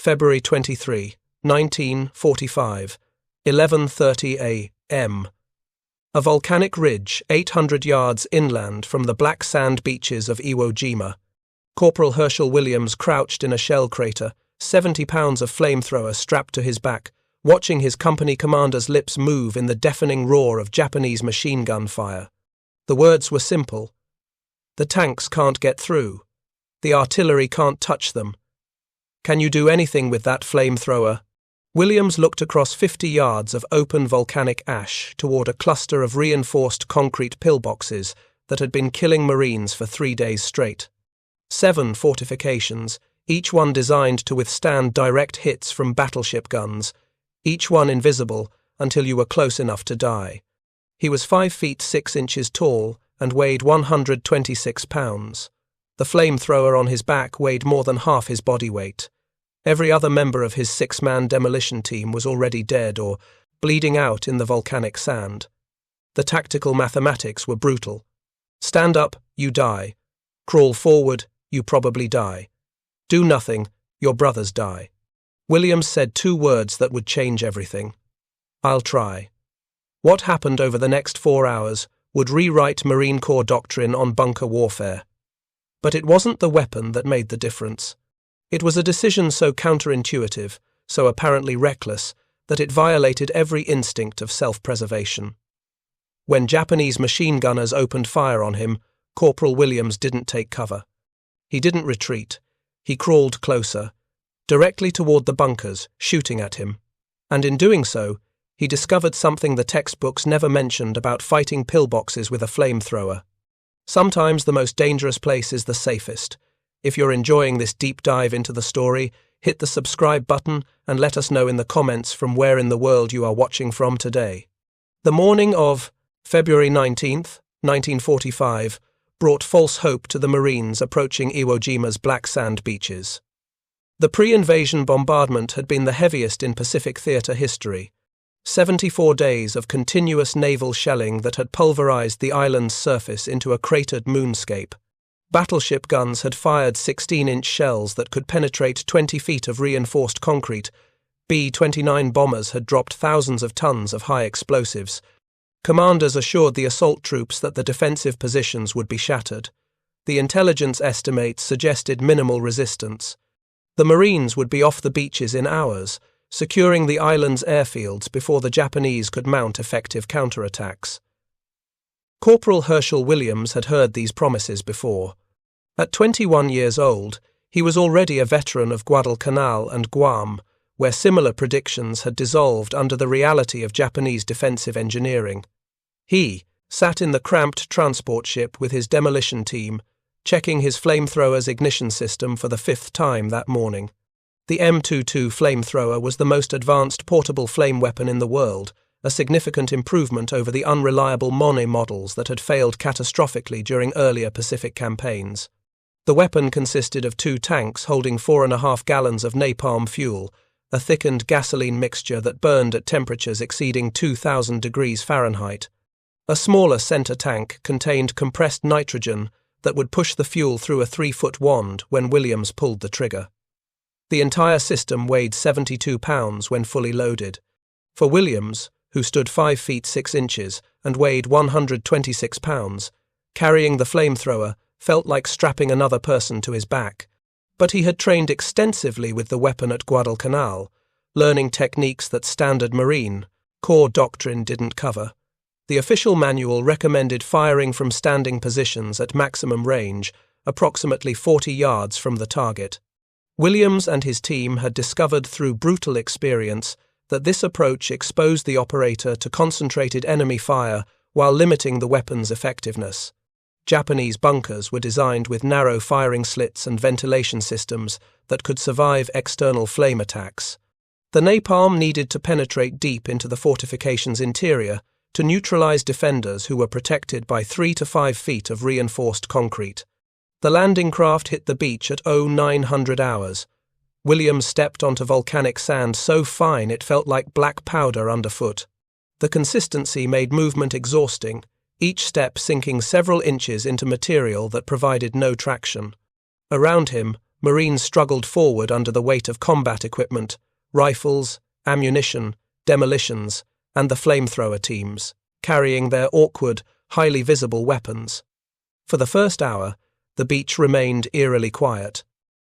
February 23, 1945, 11:30 a.m. A volcanic ridge 800 yards inland from the black sand beaches of Iwo Jima. Corporal Hershel Williams crouched in a shell crater, 70 pounds of flamethrower strapped to his back, watching his company commander's lips move in the deafening roar of Japanese machine gun fire. The words were simple. The tanks can't get through. The artillery can't touch them. Can you do anything with that flamethrower? Williams looked across 50 yards of open volcanic ash toward a cluster of reinforced concrete pillboxes that had been killing Marines for 3 days straight. 7 fortifications, each one designed to withstand direct hits from battleship guns, each one invisible until you were close enough to die. He was 5 feet 6 inches tall and weighed 126 pounds. The flamethrower on his back weighed more than half his body weight. Every other member of his 6-man demolition team was already dead or bleeding out in the volcanic sand. The tactical mathematics were brutal. Stand up, you die. Crawl forward, you probably die. Do nothing, your brothers die. Williams said 2 words that would change everything. I'll try. What happened over the next 4 hours would rewrite Marine Corps doctrine on bunker warfare. But it wasn't the weapon that made the difference. It was a decision so counterintuitive, so apparently reckless, that it violated every instinct of self-preservation. When Japanese machine gunners opened fire on him, Corporal Williams didn't take cover. He didn't retreat. He crawled closer, directly toward the bunkers, shooting at him. And in doing so, he discovered something the textbooks never mentioned about fighting pillboxes with a flamethrower. Sometimes the most dangerous place is the safest. If you're enjoying this deep dive into the story, hit the subscribe button and let us know in the comments from where in the world you are watching from today. The morning of February 19th, 1945, brought false hope to the Marines approaching Iwo Jima's black sand beaches. The pre-invasion bombardment had been the heaviest in Pacific theater history. 74 days of continuous naval shelling that had pulverized the island's surface into a cratered moonscape. Battleship guns had fired 16-inch shells that could penetrate 20 feet of reinforced concrete. B-29 bombers had dropped thousands of tons of high explosives. Commanders assured the assault troops that the defensive positions would be shattered. The intelligence estimates suggested minimal resistance. The Marines would be off the beaches in hours, securing the island's airfields before the Japanese could mount effective counterattacks. Corporal Hershel Williams had heard these promises before. At 21 years old, he was already a veteran of Guadalcanal and Guam, where similar predictions had dissolved under the reality of Japanese defensive engineering. He sat in the cramped transport ship with his demolition team, checking his flamethrower's ignition system for the 5th time that morning. The M22 flamethrower was the most advanced portable flame weapon in the world, a significant improvement over the unreliable Monet models that had failed catastrophically during earlier Pacific campaigns. The weapon consisted of 2 tanks holding 4.5 gallons of napalm fuel, a thickened gasoline mixture that burned at temperatures exceeding 2,000 degrees Fahrenheit. A smaller center tank contained compressed nitrogen that would push the fuel through a 3-foot wand when Williams pulled the trigger. The entire system weighed 72 pounds when fully loaded. For Williams, who stood 5 feet 6 inches and weighed 126 pounds, carrying the flamethrower felt like strapping another person to his back. But he had trained extensively with the weapon at Guadalcanal, learning techniques that standard Marine Corps doctrine didn't cover. The official manual recommended firing from standing positions at maximum range, approximately 40 yards from the target. Williams and his team had discovered through brutal experience that this approach exposed the operator to concentrated enemy fire while limiting the weapon's effectiveness. Japanese bunkers were designed with narrow firing slits and ventilation systems that could survive external flame attacks. The napalm needed to penetrate deep into the fortifications' interior to neutralize defenders who were protected by 3 to 5 feet of reinforced concrete. The landing craft hit the beach at 0900 hours. Williams stepped onto volcanic sand so fine it felt like black powder underfoot. The consistency made movement exhausting, each step sinking several inches into material that provided no traction. Around him, Marines struggled forward under the weight of combat equipment, rifles, ammunition, demolitions, and the flamethrower teams, carrying their awkward, highly visible weapons. For the first hour, the beach remained eerily quiet.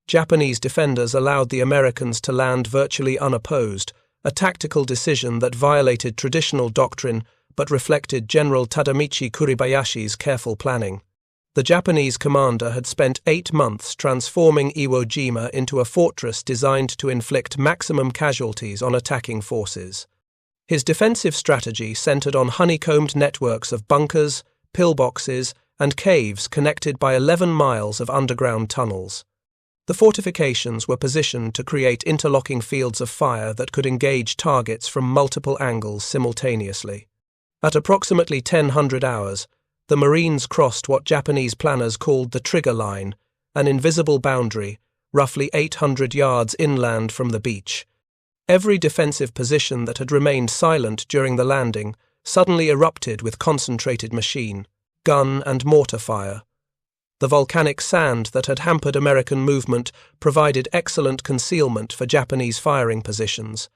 Japanese defenders allowed the Americans to land virtually unopposed, a tactical decision that violated traditional doctrine but reflected General Tadamichi Kuribayashi's careful planning. The Japanese commander had spent 8 months transforming Iwo Jima into a fortress designed to inflict maximum casualties on attacking forces. His defensive strategy centered on honeycombed networks of bunkers, pillboxes, and caves connected by 11 miles of underground tunnels. The fortifications were positioned to create interlocking fields of fire that could engage targets from multiple angles simultaneously. At approximately 1000 hours, the Marines crossed what Japanese planners called the trigger line, an invisible boundary, roughly 800 yards inland from the beach. Every defensive position that had remained silent during the landing suddenly erupted with concentrated machine, gun, and mortar fire. The volcanic sand that had hampered American movement provided excellent concealment for Japanese firing positions.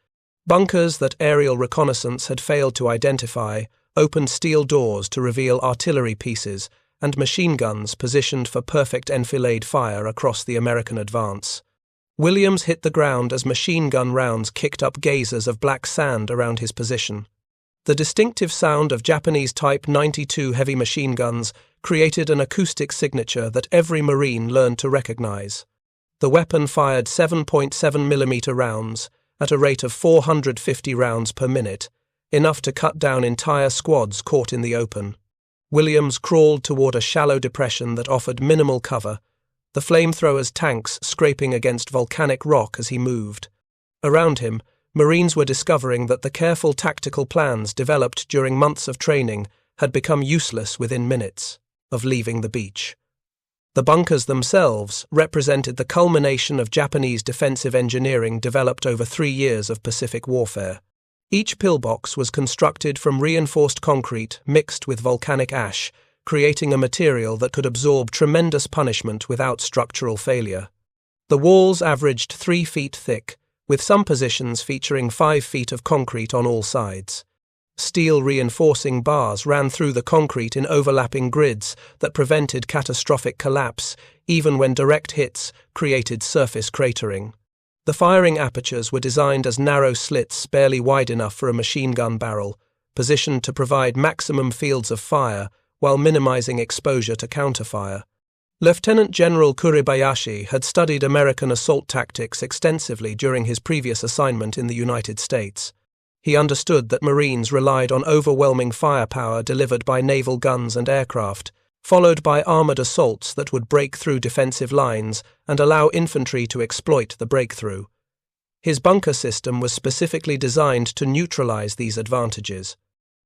Bunkers that aerial reconnaissance had failed to identify opened steel doors to reveal artillery pieces and machine guns positioned for perfect enfilade fire across the American advance. Williams hit the ground as machine gun rounds kicked up geysers of black sand around his position. The distinctive sound of Japanese Type 92 heavy machine guns created an acoustic signature that every Marine learned to recognize. The weapon fired 7.7mm rounds at a rate of 450 rounds per minute, enough to cut down entire squads caught in the open. Williams crawled toward a shallow depression that offered minimal cover, the flamethrower's tanks scraping against volcanic rock as he moved. Around him, Marines were discovering that the careful tactical plans developed during months of training had become useless within minutes of leaving the beach. The bunkers themselves represented the culmination of Japanese defensive engineering developed over 3 years of Pacific warfare. Each pillbox was constructed from reinforced concrete mixed with volcanic ash, creating a material that could absorb tremendous punishment without structural failure. The walls averaged 3 feet thick, with some positions featuring 5 feet of concrete on all sides. Steel reinforcing bars ran through the concrete in overlapping grids that prevented catastrophic collapse, even when direct hits created surface cratering. The firing apertures were designed as narrow slits barely wide enough for a machine gun barrel, positioned to provide maximum fields of fire while minimizing exposure to counterfire. Lieutenant General Kuribayashi had studied American assault tactics extensively during his previous assignment in the United States. He understood that Marines relied on overwhelming firepower delivered by naval guns and aircraft, followed by armored assaults that would break through defensive lines and allow infantry to exploit the breakthrough. His bunker system was specifically designed to neutralize these advantages.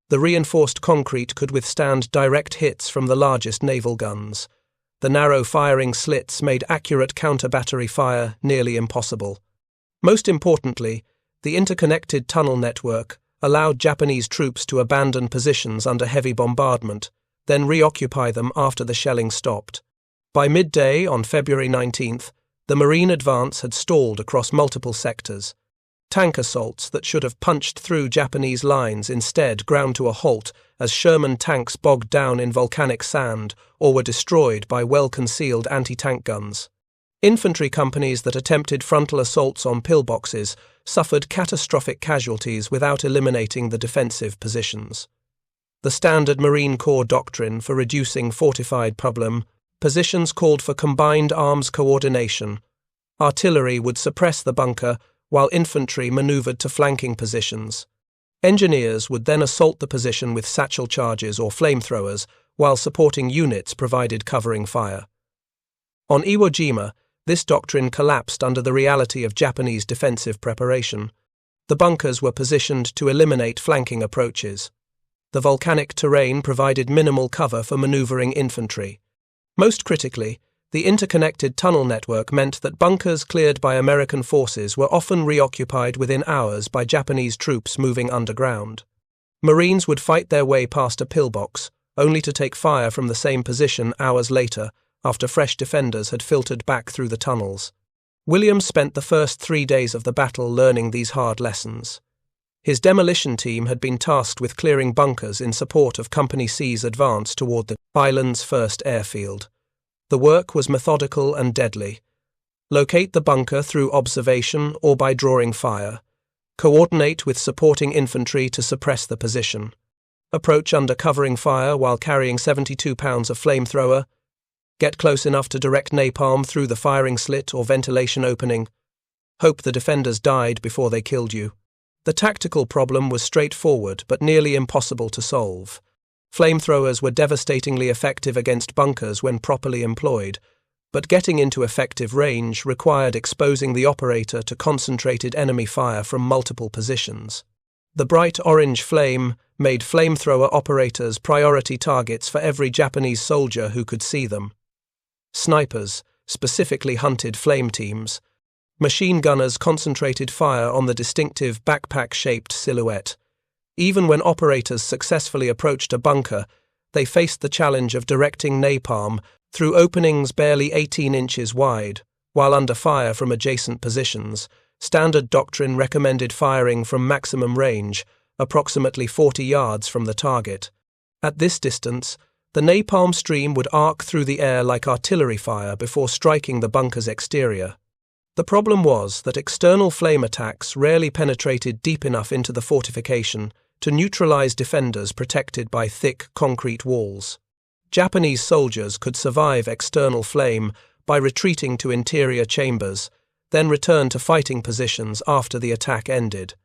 The reinforced concrete could withstand direct hits from the largest naval guns. The narrow firing slits made accurate counter-battery fire nearly impossible. Most importantly, the interconnected tunnel network allowed Japanese troops to abandon positions under heavy bombardment, then reoccupy them after the shelling stopped. By midday on February 19th, the Marine advance had stalled across multiple sectors. Tank assaults that should have punched through Japanese lines instead ground to a halt as Sherman tanks bogged down in volcanic sand or were destroyed by well-concealed anti-tank guns. Infantry companies that attempted frontal assaults on pillboxes suffered catastrophic casualties without eliminating the defensive positions. The standard Marine Corps doctrine for reducing fortified problem positions called for combined arms coordination. Artillery would suppress the bunker while infantry maneuvered to flanking positions. Engineers would then assault the position with satchel charges or flamethrowers, while supporting units provided covering fire. On Iwo Jima, this doctrine collapsed under the reality of Japanese defensive preparation. The bunkers were positioned to eliminate flanking approaches. The volcanic terrain provided minimal cover for maneuvering infantry. Most critically, the interconnected tunnel network meant that bunkers cleared by American forces were often reoccupied within hours by Japanese troops moving underground. Marines would fight their way past a pillbox, only to take fire from the same position hours later after fresh defenders had filtered back through the tunnels. Williams spent the first 3 days of the battle learning these hard lessons. His demolition team had been tasked with clearing bunkers in support of Company C's advance toward the island's first airfield. The work was methodical and deadly. Locate the bunker through observation or by drawing fire. Coordinate with supporting infantry to suppress the position. Approach under covering fire while carrying 72 pounds of flamethrower. Get close enough to direct napalm through the firing slit or ventilation opening. Hope the defenders died before they killed you. The tactical problem was straightforward but nearly impossible to solve. Flamethrowers were devastatingly effective against bunkers when properly employed, but getting into effective range required exposing the operator to concentrated enemy fire from multiple positions. The bright orange flame made flamethrower operators priority targets for every Japanese soldier who could see them. Snipers specifically hunted flame teams. Machine gunners concentrated fire on the distinctive backpack-shaped silhouette. Even when operators successfully approached a bunker, they faced the challenge of directing napalm through openings barely 18 inches wide, while under fire from adjacent positions. Standard doctrine recommended firing from maximum range, approximately 40 yards from the target. At this distance, the napalm stream would arc through the air like artillery fire before striking the bunker's exterior. The problem was that external flame attacks rarely penetrated deep enough into the fortification to neutralize defenders protected by thick concrete walls. Japanese soldiers could survive external flame by retreating to interior chambers, then return to fighting positions after the attack ended.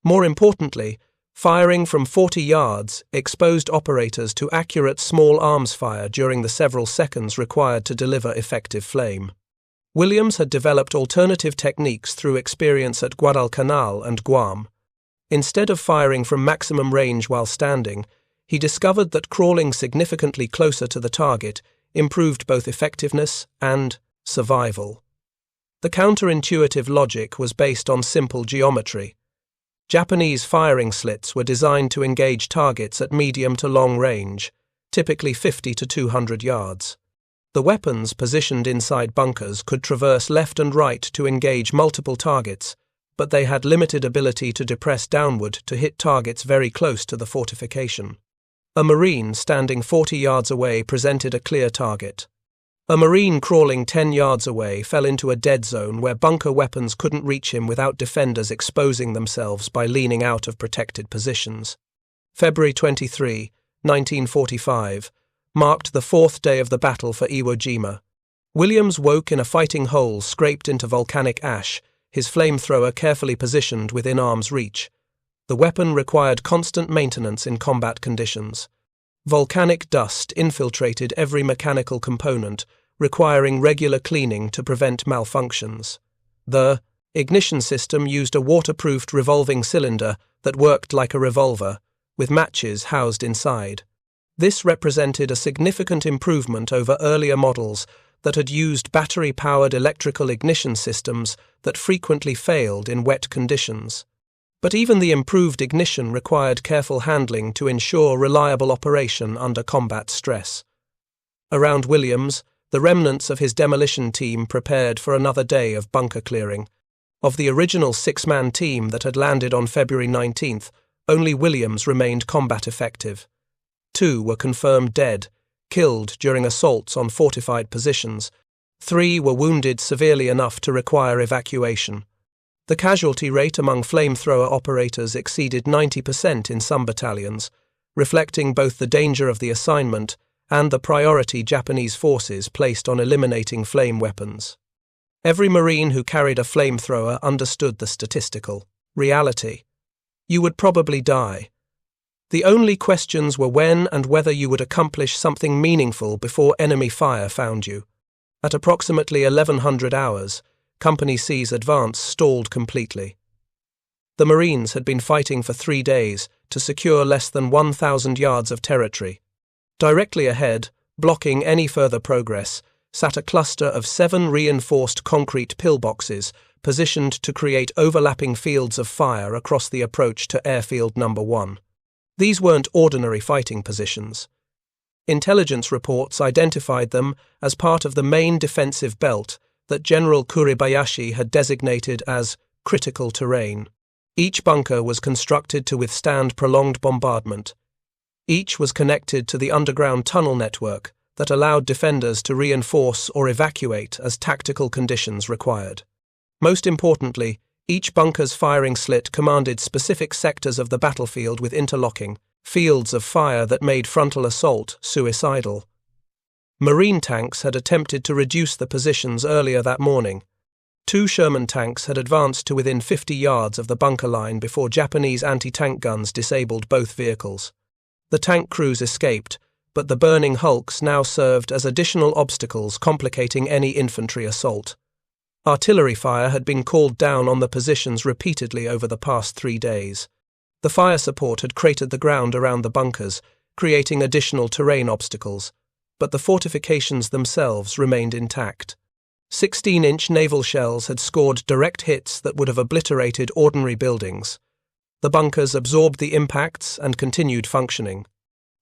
More importantly, firing from 40 yards exposed operators to accurate small arms fire during the several seconds required to deliver effective flame. Williams had developed alternative techniques through experience at Guadalcanal and Guam. Instead of firing from maximum range while standing, he discovered that crawling significantly closer to the target improved both effectiveness and survival. The counterintuitive logic was based on simple geometry. Japanese firing slits were designed to engage targets at medium to long range, typically 50 to 200 yards. The weapons positioned inside bunkers could traverse left and right to engage multiple targets, but they had limited ability to depress downward to hit targets very close to the fortification. A Marine standing 40 yards away presented a clear target. A Marine crawling 10 yards away fell into a dead zone where bunker weapons couldn't reach him without defenders exposing themselves by leaning out of protected positions. February 23, 1945, marked the 4th day of the battle for Iwo Jima. Williams woke in a fighting hole scraped into volcanic ash, his flamethrower carefully positioned within arm's reach. The weapon required constant maintenance in combat conditions. Volcanic dust infiltrated every mechanical component, requiring regular cleaning to prevent malfunctions. The ignition system used a waterproofed revolving cylinder that worked like a revolver, with matches housed inside. This represented a significant improvement over earlier models that had used battery-powered electrical ignition systems that frequently failed in wet conditions. But even the improved ignition required careful handling to ensure reliable operation under combat stress. Around Williams, the remnants of his demolition team prepared for another day of bunker clearing. Of the original 6-man team that had landed on February 19th, only Williams remained combat effective. 2 were confirmed dead, killed during assaults on fortified positions. 3 were wounded severely enough to require evacuation. The casualty rate among flamethrower operators exceeded 90% in some battalions, reflecting both the danger of the assignment and the priority Japanese forces placed on eliminating flame weapons. Every Marine who carried a flamethrower understood the statistical reality. You would probably die. The only questions were when and whether you would accomplish something meaningful before enemy fire found you. At approximately 1100 hours, Company C's advance stalled completely. The Marines had been fighting for 3 days to secure less than 1,000 yards of territory. Directly ahead, blocking any further progress, sat a cluster of 7 reinforced concrete pillboxes positioned to create overlapping fields of fire across the approach to Airfield No. 1. These weren't ordinary fighting positions. Intelligence reports identified them as part of the main defensive belt that General Kuribayashi had designated as critical terrain. Each bunker was constructed to withstand prolonged bombardment. Each was connected to the underground tunnel network that allowed defenders to reinforce or evacuate as tactical conditions required. Most importantly, each bunker's firing slit commanded specific sectors of the battlefield with interlocking fields of fire that made frontal assault suicidal. Marine tanks had attempted to reduce the positions earlier that morning. 2 Sherman tanks had advanced to within 50 yards of the bunker line before Japanese anti-tank guns disabled both vehicles. The tank crews escaped, but the burning hulks now served as additional obstacles complicating any infantry assault. Artillery fire had been called down on the positions repeatedly over the past 3 days. The fire support had cratered the ground around the bunkers, creating additional terrain obstacles, but the fortifications themselves remained intact. 16-inch naval shells had scored direct hits that would have obliterated ordinary buildings. The bunkers absorbed the impacts and continued functioning.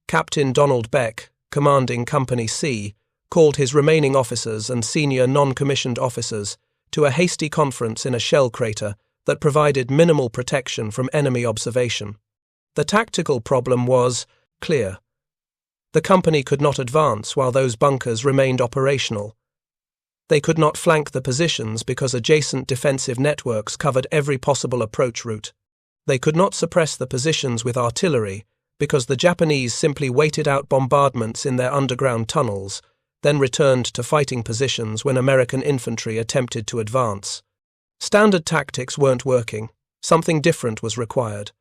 Captain Donald Beck, commanding Company C, called his remaining officers and senior non-commissioned officers to a hasty conference in a shell crater that provided minimal protection from enemy observation. The tactical problem was clear. The company could not advance while those bunkers remained operational. They could not flank the positions because adjacent defensive networks covered every possible approach route. They could not suppress the positions with artillery because the Japanese simply waited out bombardments in their underground tunnels, then returned to fighting positions when American infantry attempted to advance. Standard tactics weren't working. Something different was required.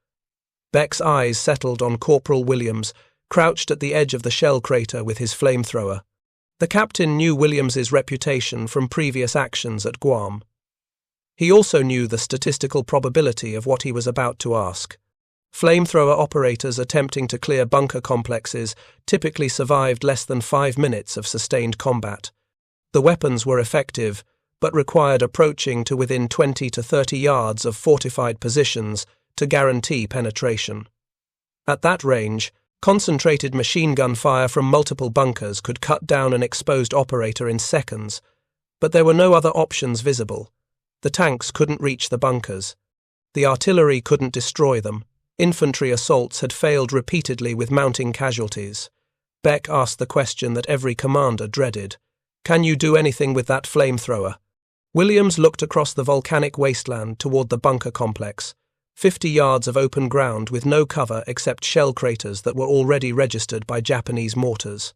Beck's eyes settled on Corporal Williams, crouched at the edge of the shell crater with his flamethrower. The captain knew Williams's reputation from previous actions at Guam. He also knew the statistical probability of what he was about to ask. Flamethrower operators attempting to clear bunker complexes typically survived less than 5 minutes of sustained combat. The weapons were effective, but required approaching to within 20 to 30 yards of fortified positions to guarantee penetration. At that range, concentrated machine gun fire from multiple bunkers could cut down an exposed operator in seconds, but there were no other options visible. The tanks couldn't reach the bunkers. The artillery couldn't destroy them. Infantry assaults had failed repeatedly with mounting casualties. Beck asked the question that every commander dreaded. "Can you do anything with that flamethrower?" Williams looked across the volcanic wasteland toward the bunker complex, 50 yards of open ground with no cover except shell craters that were already registered by Japanese mortars.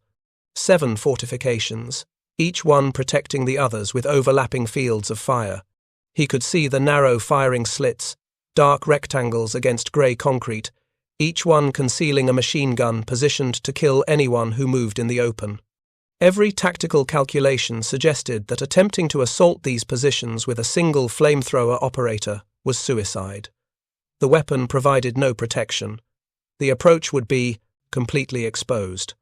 7 fortifications, each one protecting the others with overlapping fields of fire. He could see the narrow firing slits, dark rectangles against grey concrete, each one concealing a machine gun positioned to kill anyone who moved in the open. Every tactical calculation suggested that attempting to assault these positions with a single flamethrower operator was suicide. The weapon provided no protection. The approach would be completely exposed.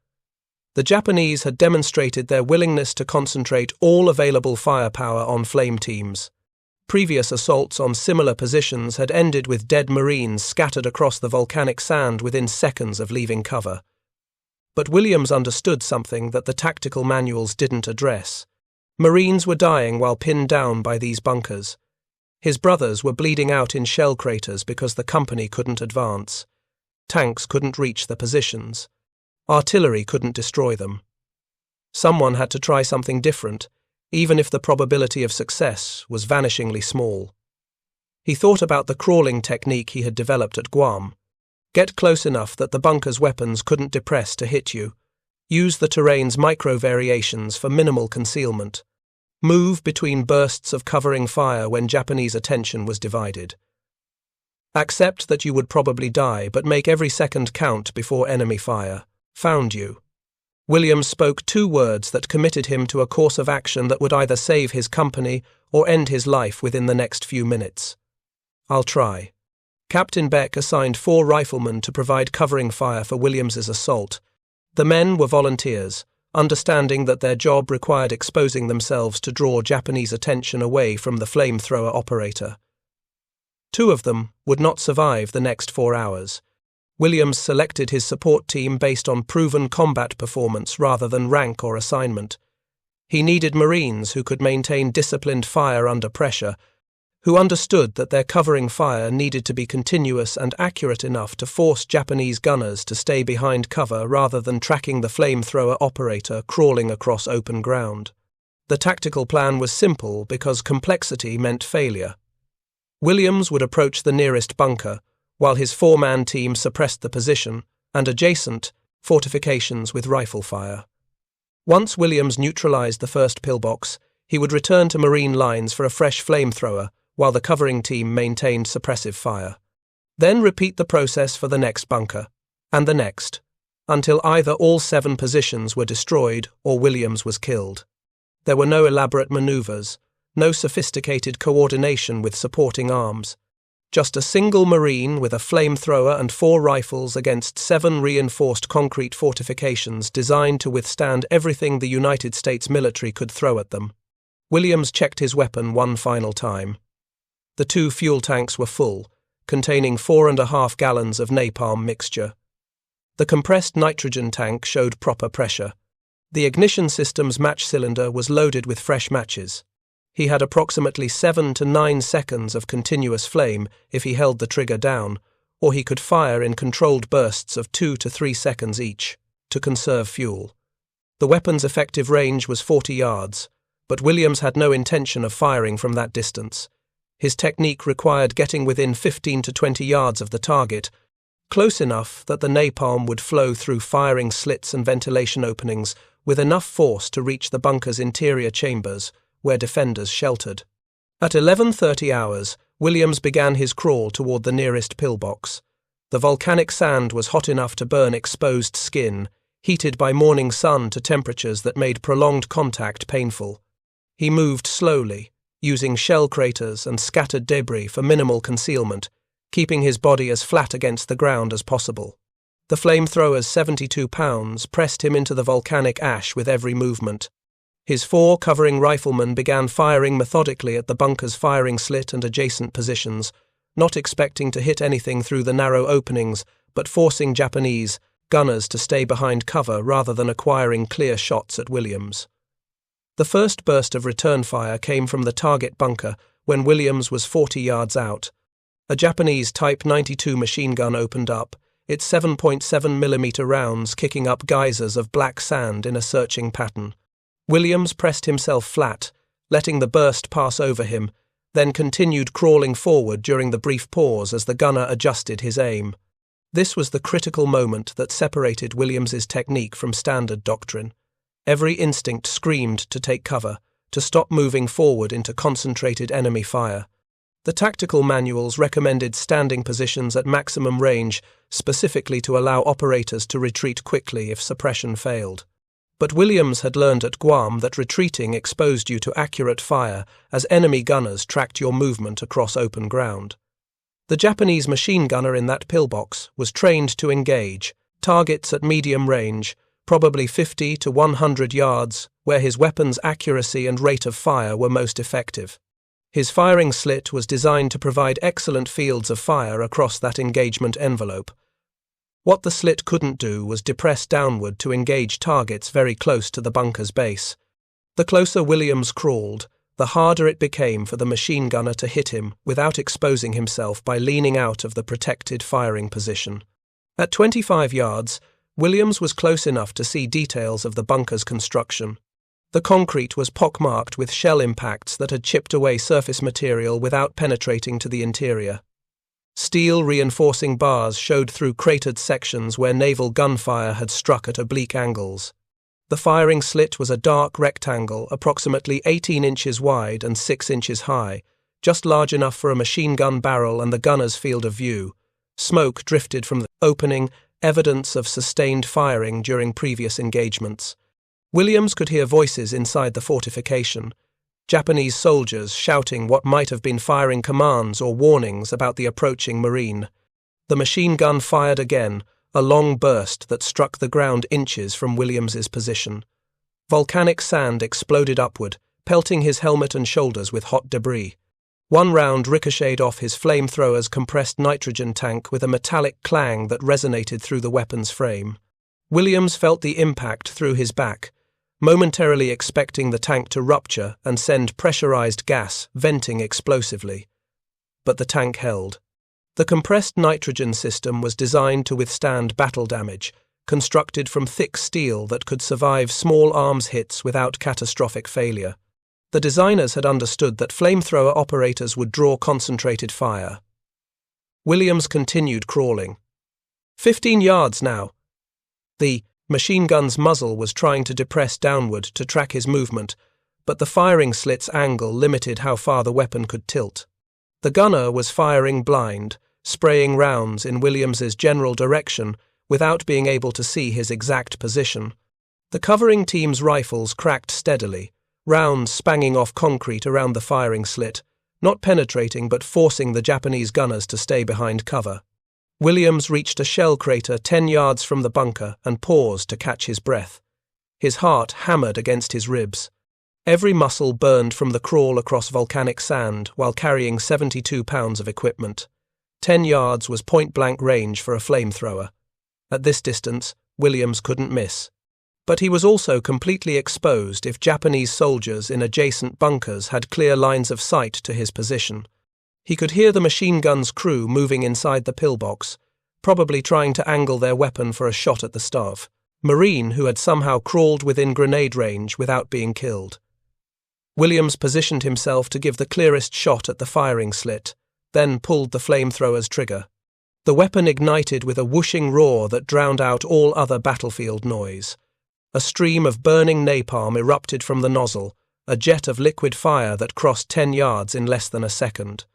The Japanese had demonstrated their willingness to concentrate all available firepower on flame teams. Previous assaults on similar positions had ended with dead Marines scattered across the volcanic sand within seconds of leaving cover. But Williams understood something that the tactical manuals didn't address. Marines were dying while pinned down by these bunkers. His brothers were bleeding out in shell craters because the company couldn't advance. Tanks couldn't reach the positions. Artillery couldn't destroy them. Someone had to try something different, even if the probability of success was vanishingly small. He thought about the crawling technique he had developed at Guam. Get close enough that the bunker's weapons couldn't depress to hit you. Use the terrain's micro-variations for minimal concealment. Move between bursts of covering fire when Japanese attention was divided. Accept that you would probably die, but make every second count before enemy fire. Found you. Williams spoke 2 words that committed him to a course of action that would either save his company or end his life within the next few minutes. I'll try. Captain Beck assigned 4 riflemen to provide covering fire for Williams's assault. The men were volunteers, understanding that their job required exposing themselves to draw Japanese attention away from the flamethrower operator. 2 of them would not survive the next 4 hours. Williams selected his support team based on proven combat performance rather than rank or assignment. He needed Marines who could maintain disciplined fire under pressure, who understood that their covering fire needed to be continuous and accurate enough to force Japanese gunners to stay behind cover rather than tracking the flamethrower operator crawling across open ground. The tactical plan was simple because complexity meant failure. Williams would approach the nearest bunker, while his four-man team suppressed the position and adjacent fortifications with rifle fire. Once Williams neutralized the first pillbox, he would return to Marine lines for a fresh flamethrower while the covering team maintained suppressive fire. Then repeat the process for the next bunker, and the next, until either all 7 positions were destroyed or Williams was killed. There were no elaborate maneuvers, no sophisticated coordination with supporting arms. Just a single Marine with a flamethrower and 4 rifles against 7 reinforced concrete fortifications designed to withstand everything the United States military could throw at them. Williams checked his weapon one final time. The 2 fuel tanks were full, containing 4.5 gallons of napalm mixture. The compressed nitrogen tank showed proper pressure. The ignition system's match cylinder was loaded with fresh matches. He had approximately 7 to 9 seconds of continuous flame if he held the trigger down, or he could fire in controlled bursts of 2 to 3 seconds each, to conserve fuel. The weapon's effective range was 40 yards, but Williams had no intention of firing from that distance. His technique required getting within 15 to 20 yards of the target, close enough that the napalm would flow through firing slits and ventilation openings with enough force to reach the bunker's interior chambers, where defenders sheltered. At 11:30 hours, Williams began his crawl toward the nearest pillbox. The volcanic sand was hot enough to burn exposed skin, heated by morning sun to temperatures that made prolonged contact painful. He moved slowly, using shell craters and scattered debris for minimal concealment, keeping his body as flat against the ground as possible. The flamethrower's 72 pounds pressed him into the volcanic ash with every movement. His 4 covering riflemen began firing methodically at the bunker's firing slit and adjacent positions, not expecting to hit anything through the narrow openings, but forcing Japanese gunners to stay behind cover rather than acquiring clear shots at Williams. The first burst of return fire came from the target bunker when Williams was 40 yards out. A Japanese Type 92 machine gun opened up, its 7.7mm rounds kicking up geysers of black sand in a searching pattern. Williams pressed himself flat, letting the burst pass over him, then continued crawling forward during the brief pause as the gunner adjusted his aim. This was the critical moment that separated Williams's technique from standard doctrine. Every instinct screamed to take cover, to stop moving forward into concentrated enemy fire. The tactical manuals recommended standing positions at maximum range, specifically to allow operators to retreat quickly if suppression failed. But Williams had learned at Guam that retreating exposed you to accurate fire as enemy gunners tracked your movement across open ground. The Japanese machine gunner in that pillbox was trained to engage targets at medium range, probably 50 to 100 yards, where his weapon's accuracy and rate of fire were most effective. His firing slit was designed to provide excellent fields of fire across that engagement envelope. What the slit couldn't do was depress downward to engage targets very close to the bunker's base. The closer Williams crawled, the harder it became for the machine gunner to hit him without exposing himself by leaning out of the protected firing position. At 25 yards, Williams was close enough to see details of the bunker's construction. The concrete was pockmarked with shell impacts that had chipped away surface material without penetrating to the interior. Steel reinforcing bars showed through cratered sections where naval gunfire had struck at oblique angles. The firing slit was a dark rectangle approximately 18 inches wide and 6 inches high, just large enough for a machine gun barrel and the gunner's field of view. Smoke drifted from the opening, evidence of sustained firing during previous engagements. Williams could hear voices inside the fortification, Japanese soldiers shouting what might have been firing commands or warnings about the approaching Marine. The machine gun fired again, a long burst that struck the ground inches from Williams's position. Volcanic sand exploded upward, pelting his helmet and shoulders with hot debris. One round ricocheted off his flamethrower's compressed nitrogen tank with a metallic clang that resonated through the weapon's frame. Williams felt the impact through his back, momentarily expecting the tank to rupture and send pressurized gas venting explosively. But the tank held. The compressed nitrogen system was designed to withstand battle damage, constructed from thick steel that could survive small arms hits without catastrophic failure. The designers had understood that flamethrower operators would draw concentrated fire. Williams continued crawling. 15 yards now. The machine gun's muzzle was trying to depress downward to track his movement, but the firing slit's angle limited how far the weapon could tilt. The gunner was firing blind, spraying rounds in Williams's general direction without being able to see his exact position. The covering team's rifles cracked steadily, rounds spanging off concrete around the firing slit, not penetrating but forcing the Japanese gunners to stay behind cover. Williams reached a shell crater 10 yards from the bunker and paused to catch his breath. His heart hammered against his ribs. Every muscle burned from the crawl across volcanic sand while carrying 72 pounds of equipment. 10 yards was point-blank range for a flamethrower. At this distance, Williams couldn't miss. But he was also completely exposed if Japanese soldiers in adjacent bunkers had clear lines of sight to his position. He could hear the machine gun's crew moving inside the pillbox, probably trying to angle their weapon for a shot at the staff, Marine who had somehow crawled within grenade range without being killed. Williams positioned himself to give the clearest shot at the firing slit, then pulled the flamethrower's trigger. The weapon ignited with a whooshing roar that drowned out all other battlefield noise. A stream of burning napalm erupted from the nozzle, a jet of liquid fire that crossed 10 yards in less than a second.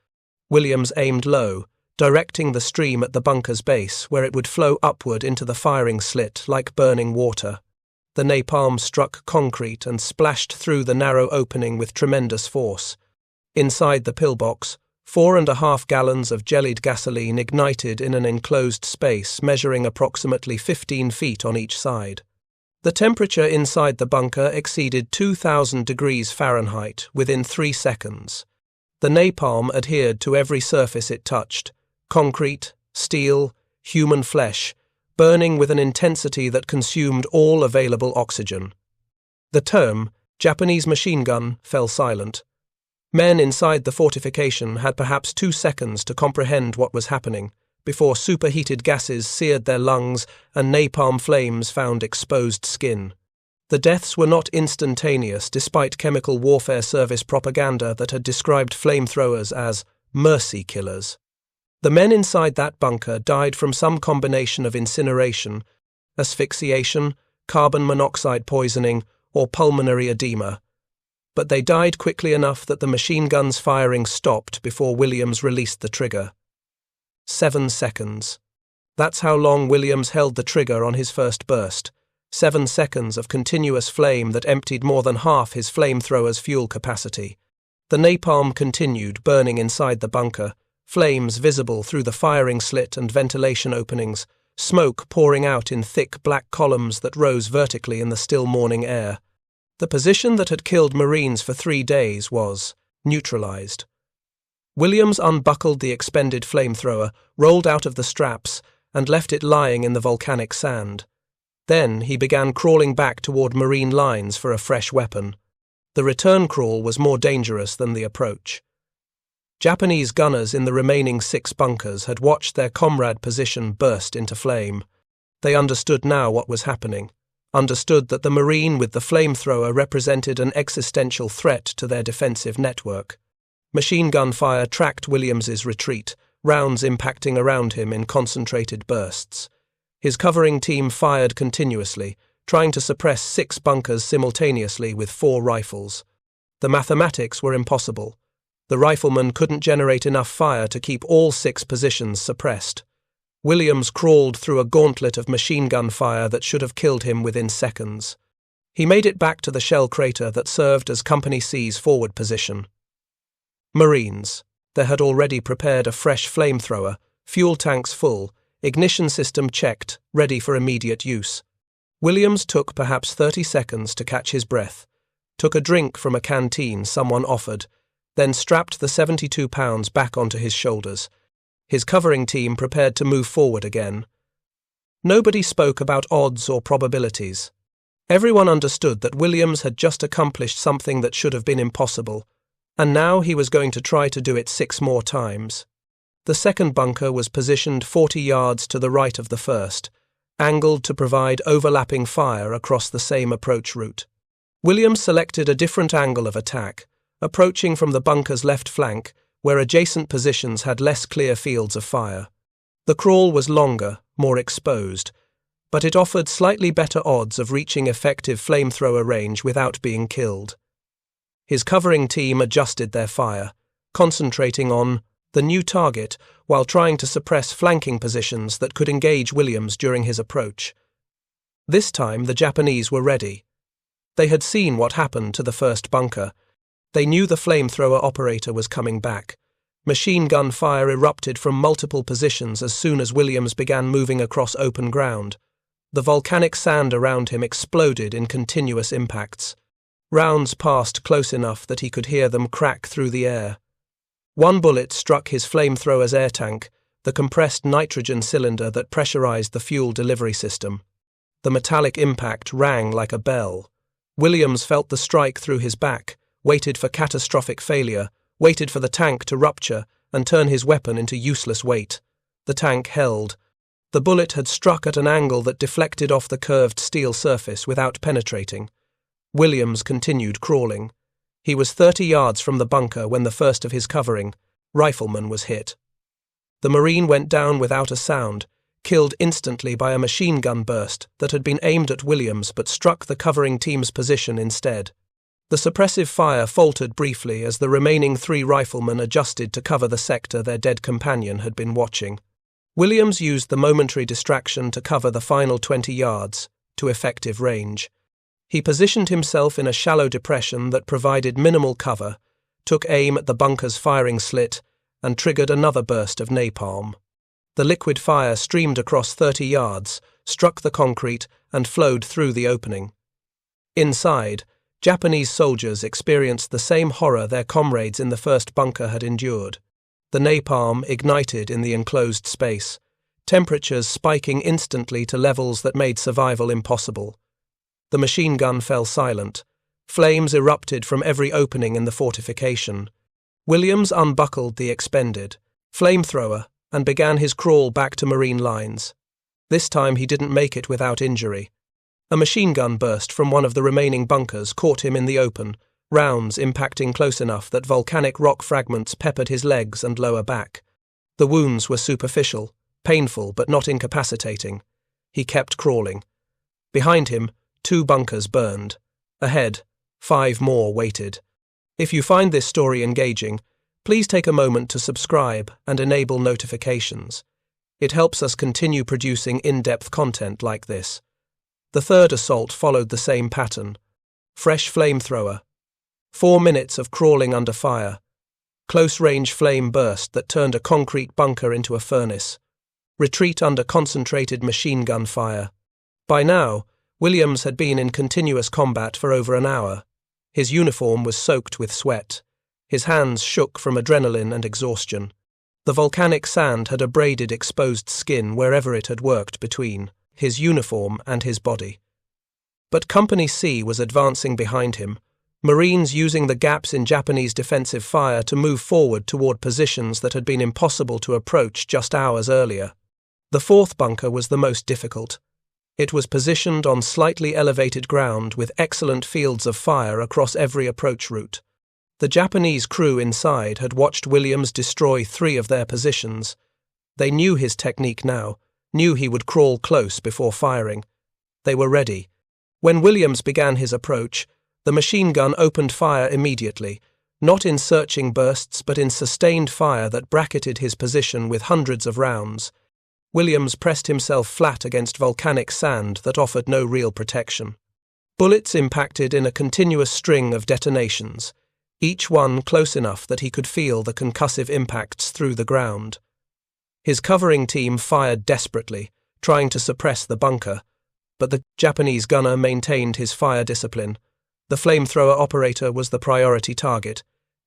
Williams aimed low, directing the stream at the bunker's base where it would flow upward into the firing slit like burning water. The napalm struck concrete and splashed through the narrow opening with tremendous force. Inside the pillbox, 4.5 gallons of jellied gasoline ignited in an enclosed space measuring approximately 15 feet on each side. The temperature inside the bunker exceeded 2,000 degrees Fahrenheit within 3 seconds. The napalm adhered to every surface it touched: concrete, steel, human flesh, burning with an intensity that consumed all available oxygen. The term, Japanese machine gun, fell silent. Men inside the fortification had perhaps 2 seconds to comprehend what was happening, before superheated gases seared their lungs and napalm flames found exposed skin. The deaths were not instantaneous despite Chemical Warfare Service propaganda that had described flamethrowers as mercy killers. The men inside that bunker died from some combination of incineration, asphyxiation, carbon monoxide poisoning, or pulmonary edema. But they died quickly enough that the machine gun's firing stopped before Williams released the trigger. 7 seconds. That's how long Williams held the trigger on his first burst. 7 seconds of continuous flame that emptied more than half his flamethrower's fuel capacity. The napalm continued burning inside the bunker, flames visible through the firing slit and ventilation openings, smoke pouring out in thick black columns that rose vertically in the still morning air. The position that had killed Marines for 3 days was neutralized. Williams unbuckled the expended flamethrower, rolled out of the straps, and left it lying in the volcanic sand. Then he began crawling back toward Marine lines for a fresh weapon. The return crawl was more dangerous than the approach. Japanese gunners in the remaining 6 bunkers had watched their comrade position burst into flame. They understood now what was happening, understood that the Marine with the flamethrower represented an existential threat to their defensive network. Machine gun fire tracked Williams's retreat, rounds impacting around him in concentrated bursts. His covering team fired continuously, trying to suppress 6 bunkers simultaneously with 4 rifles. The mathematics were impossible. The riflemen couldn't generate enough fire to keep all 6 positions suppressed. Williams crawled through a gauntlet of machine gun fire that should have killed him within seconds. He made it back to the shell crater that served as Company C's forward position. Marines. They had already prepared a fresh flamethrower, fuel tanks full, ignition system checked, ready for immediate use. Williams took perhaps 30 seconds to catch his breath, took a drink from a canteen someone offered, then strapped the 72 pounds back onto his shoulders. His covering team prepared to move forward again. Nobody spoke about odds or probabilities. Everyone understood that Williams had just accomplished something that should have been impossible, and now he was going to try to do it 6 more times. The second bunker was positioned 40 yards to the right of the first, angled to provide overlapping fire across the same approach route. Williams selected a different angle of attack, approaching from the bunker's left flank, where adjacent positions had less clear fields of fire. The crawl was longer, more exposed, but it offered slightly better odds of reaching effective flamethrower range without being killed. His covering team adjusted their fire, concentrating on the new target while trying to suppress flanking positions that could engage Williams during his approach. This time the Japanese were ready. They had seen what happened to the first bunker. They knew the flamethrower operator was coming back. Machine gun fire erupted from multiple positions as soon as Williams began moving across open ground. The volcanic sand around him exploded in continuous impacts. Rounds passed close enough that he could hear them crack through the air. One bullet struck his flamethrower's air tank, the compressed nitrogen cylinder that pressurized the fuel delivery system. The metallic impact rang like a bell. Williams felt the strike through his back, waited for catastrophic failure, waited for the tank to rupture and turn his weapon into useless weight. The tank held. The bullet had struck at an angle that deflected off the curved steel surface without penetrating. Williams continued crawling. He was 30 yards from the bunker when the first of his covering, rifleman, was hit. The Marine went down without a sound, killed instantly by a machine gun burst that had been aimed at Williams but struck the covering team's position instead. The suppressive fire faltered briefly as the remaining 3 riflemen adjusted to cover the sector their dead companion had been watching. Williams used the momentary distraction to cover the final 20 yards, to effective range. He positioned himself in a shallow depression that provided minimal cover, took aim at the bunker's firing slit, and triggered another burst of napalm. The liquid fire streamed across 30 yards, struck the concrete, and flowed through the opening. Inside, Japanese soldiers experienced the same horror their comrades in the first bunker had endured. The napalm ignited in the enclosed space, temperatures spiking instantly to levels that made survival impossible. The machine gun fell silent. Flames erupted from every opening in the fortification. Williams unbuckled the expended flamethrower and began his crawl back to Marine lines. This time he didn't make it without injury. A machine gun burst from one of the remaining bunkers caught him in the open, rounds impacting close enough that volcanic rock fragments peppered his legs and lower back. The wounds were superficial, painful but not incapacitating. He kept crawling. Behind him, 2 bunkers burned. Ahead, 5 more waited. If you find this story engaging, please take a moment to subscribe and enable notifications. It helps us continue producing in-depth content like this. The third assault followed the same pattern. Fresh flamethrower. 4 minutes of crawling under fire. Close-range flame burst that turned a concrete bunker into a furnace. Retreat under concentrated machine gun fire. By now, Williams had been in continuous combat for over an hour. His uniform was soaked with sweat. His hands shook from adrenaline and exhaustion. The volcanic sand had abraded exposed skin wherever it had worked between his uniform and his body. But Company C was advancing behind him, Marines using the gaps in Japanese defensive fire to move forward toward positions that had been impossible to approach just hours earlier. The 4th bunker was the most difficult. It was positioned on slightly elevated ground with excellent fields of fire across every approach route. The Japanese crew inside had watched Williams destroy 3 of their positions. They knew his technique now, knew he would crawl close before firing. They were ready. When Williams began his approach, the machine gun opened fire immediately, not in searching bursts but in sustained fire that bracketed his position with hundreds of rounds. Williams pressed himself flat against volcanic sand that offered no real protection. Bullets impacted in a continuous string of detonations, each one close enough that he could feel the concussive impacts through the ground. His covering team fired desperately, trying to suppress the bunker, but the Japanese gunner maintained his fire discipline. The flamethrower operator was the priority target.